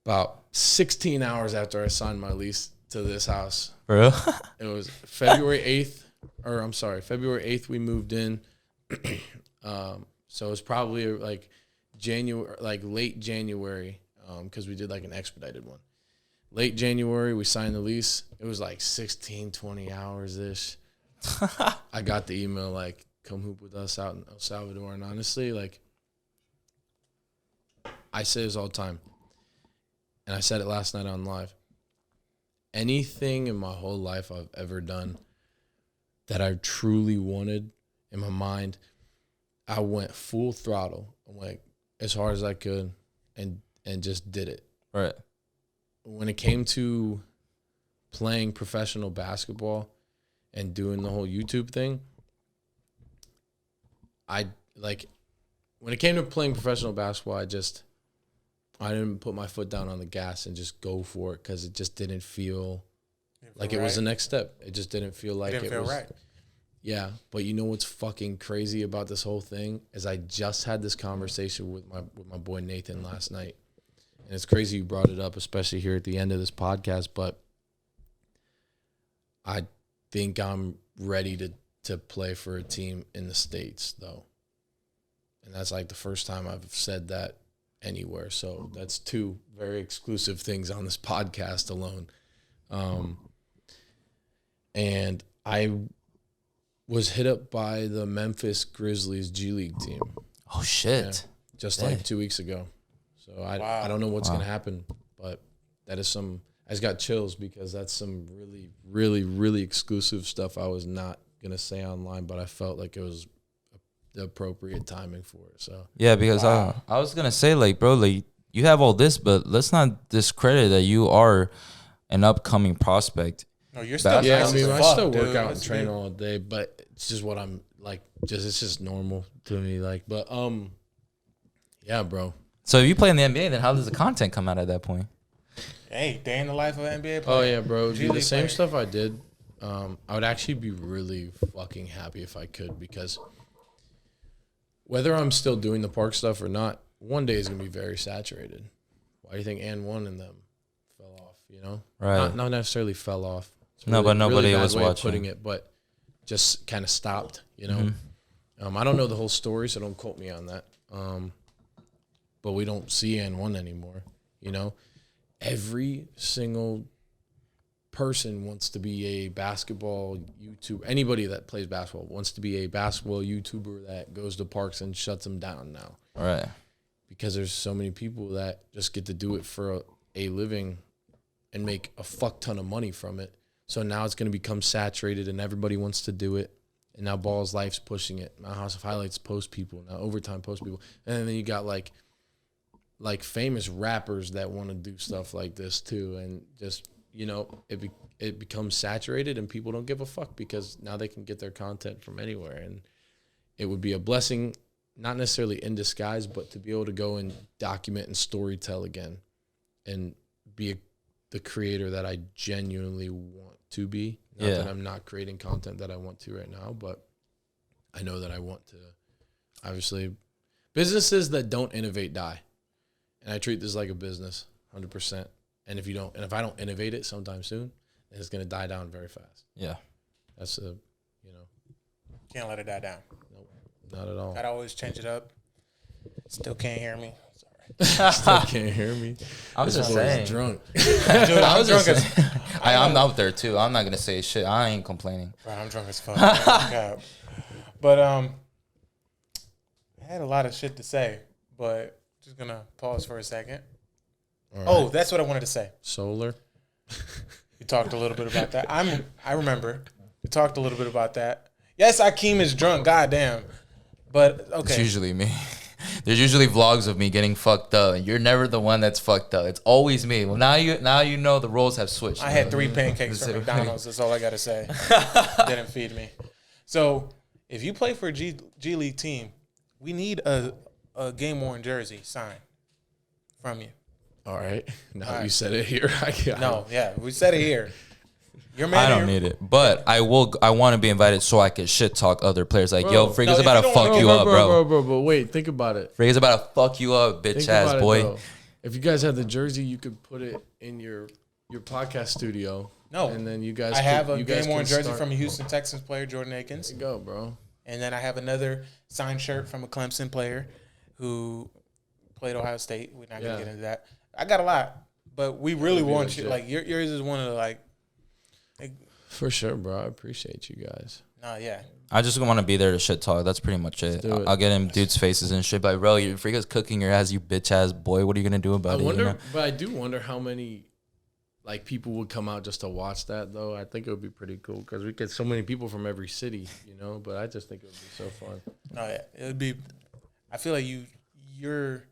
about 16 hours after I signed my lease to this house. Bro. It was February 8th we moved in. So it was probably like late January, because we did like an expedited one. Late January, we signed the lease. It was like 16, 20 hours-ish. I got the email like, come hoop with us out in El Salvador. And honestly, like, I say this all the time, and I said it last night on live. Anything in my whole life I've ever done that I truly wanted in my mind, I went full throttle. I'm like, as hard as I could and just did it. Right. When it came to playing professional basketball and doing the whole YouTube thing, when it came to playing professional basketball, I didn't put my foot down on the gas and just go for it because it just didn't feel like it was the next step. It just didn't feel like it was right. Yeah, but you know what's fucking crazy about this whole thing is I just had this conversation with my boy Nathan last night. And it's crazy you brought it up, especially here at the end of this podcast, but I think I'm ready to play for a team in the States, though. And that's like the first time I've said that anywhere. So that's two very exclusive things on this podcast alone. And I was hit up by the Memphis Grizzlies G League team. Oh, shit. Just like 2 weeks ago. So I don't know what's going to happen, but that is I just got chills because that's some really, really, really exclusive stuff I was not going to say online, but I felt like it was the appropriate timing for it. So Yeah, because I was going to say, like, bro, like, you have all this, but let's not discredit that you are an upcoming prospect. No, you're still yeah, nice I mean, as I fuck, still work dude. out and train all day, but it's just what I'm like. It's just normal to me. Like, but yeah, bro. So if you play in the NBA, then how does the content come out at that point? Hey, day in the life of an NBA player. Oh yeah, bro. G Dude, the League same player. stuff I did. I would actually be really fucking happy if I could, because whether I'm still doing the park stuff or not, one day is gonna be very saturated. Why do you think and one in them fell off? You know, Right. Not necessarily fell off. It's No, but nobody bad was way of watching. putting it, but just kind of stopped. You know, I don't know the whole story, so don't quote me on that. But we don't see N1 anymore. You know, every single person wants to be a basketball YouTuber. Anybody that plays basketball wants to be a basketball YouTuber that goes to parks and shuts them down now. Right. Because there's so many people that just get to do it for a living and make a fuck ton of money from it. So now it's going to become saturated and everybody wants to do it. And now Balls Life's pushing it. Now House of Highlights post people. Now Overtime post people. And then you got like famous rappers that want to do stuff like this too. And just, you know, it becomes saturated and people don't give a fuck because now they can get their content from anywhere. And it would be a blessing, not necessarily in disguise, but to be able to go and document and storytell again and be the creator that I genuinely want to be. Not that I'm not creating content that I want to right now, but I know that I want to. Obviously, businesses that don't innovate die. And I treat this like a business, 100%. And if I don't innovate it sometime soon, then it's going to die down very fast. Yeah. That's Can't let it die down. nope, not at all. Gotta always change it up. Still can't hear me. Sorry. Still can't hear me. I was This just boy's saying. drunk. Dude, I I'm was drunk just as saying. I'm out there too. I'm not gonna say shit. I ain't complaining. Bro, I'm drunk as fuck. God. But I had a lot of shit to say, but just gonna pause for a second. All right. Oh, that's what I wanted to say. Solar. We talked a little bit about that. I remember. We talked a little bit about that. Yes, Akeem is drunk. Goddamn. But It's okay. usually me. there's usually vlogs of me getting fucked up, and you're never the one that's fucked up. It's always me. Well, now you know the roles have switched. I had 3 pancakes from McDonald's. That's all I gotta say. Didn't feed me. So if you play for a G League team, we need a game worn jersey signed from you. All right. Now All you right. said it here. No, yeah, we said it here. Your man I don't here- need it, but I want to be invited so I can shit talk other players. Like, yo, Bro. Freak No, is if about you to don't fuck wanna- you up, bro. But wait, think about it. Freak is about to fuck you up, bitch Think ass about it, boy. though. If you guys had the jersey, you could put it in your podcast studio. No. And then you guys I have could- a you guys game worn can jersey start- from a Houston Texans player, Jordan Akins. There you go, bro. And then I have another signed shirt from a Clemson player who played Ohio State. We're not Yeah. gonna get into that. I got a lot, but we really That'd be want you. legit. Like yours is one of the like, For sure, bro. I appreciate you guys. nah, yeah. I just want to be there to shit talk. That's pretty much it. do it. I'll get in dudes' faces and shit. But bro, you Freak is cooking your ass, you bitch ass boy. What are you gonna do about I it? wonder, You know? but I do wonder how many like people would come out just to watch that though. I think it would be pretty cool because we get so many people from every city, you know. But I just think it would be so fun. No, yeah. It would be. I feel like your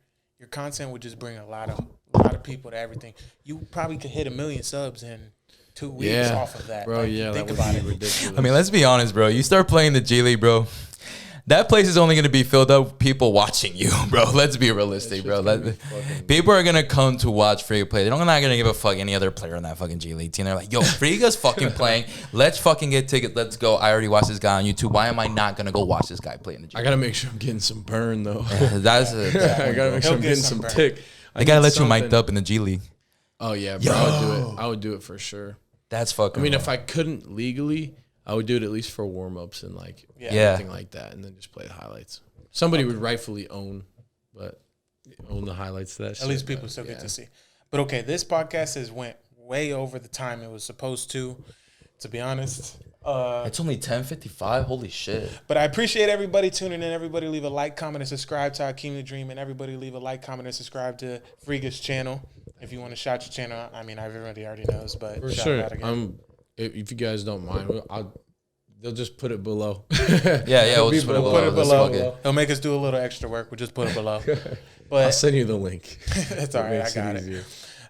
content would just bring a lot of people to everything. You probably could hit 1 million subs in 2 weeks off of that, bro. Like, Yeah, think that about would it. be ridiculous. I mean, let's be honest, bro. You start playing the G League, bro. That place is only gonna be filled up with people watching you, bro. Let's be realistic, bro. People are gonna come to watch Friga play. They're not gonna give a fuck any other player on that fucking G League team. They're like, yo, Friga's fucking playing. Let's fucking get tickets. Let's go. I already watched this guy on YouTube. Why am I not gonna go watch this guy play in the G I League? gotta make sure I'm getting some burn though. That's I gotta make He'll sure I'm get getting some some burn. tick. They gotta let you mic'd up in the G League. Oh yeah, bro. I would do it. I would do it for sure. That's fucking. I mean, wrong. if I couldn't legally, I would do it at least for warm ups and like Yeah. anything like that, and then just play the highlights. Somebody would rightfully own the highlights to that. At least people still get to see. But okay, this podcast has went way over the time it was supposed to be honest. It's only 10:55. Holy shit. But I appreciate everybody tuning in. Everybody leave a like, comment, and subscribe to Hakeem the Dream. And everybody leave a like, comment, and subscribe to Friga's channel. If you want to shout your channel out. I mean, everybody already knows, but For shout sure. it out again. If you guys don't mind, they'll just put it below. Yeah, we'll just put it We'll below. put it Let's below. fuck it. He'll make us do a little extra work. We'll just put it below. I'll But send you the link. it's all right. I Makes got easier.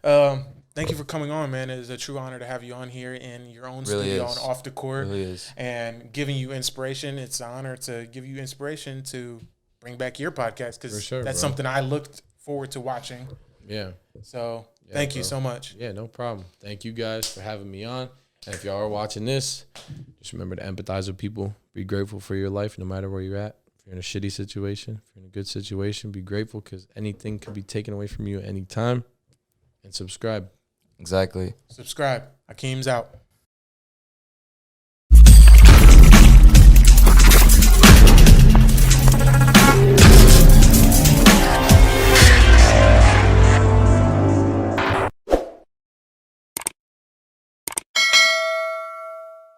it. Thank you for coming on, man. It is a true honor to have you on here in your own Really studio is. and off the court Really is. and giving you inspiration. It's an honor to give you inspiration to bring back your podcast For because sure, that's bro. something I looked forward to watching. Yeah. So Yeah, thank you bro. so much. Yeah, no problem. Thank you guys for having me on. And if y'all are watching this, just remember to empathize with people. Be grateful for your life no matter where you're at. If you're in a shitty situation, if you're in a good situation, be grateful because anything could be taken away from you at any time. And subscribe. Exactly. Subscribe. Hakeem's out.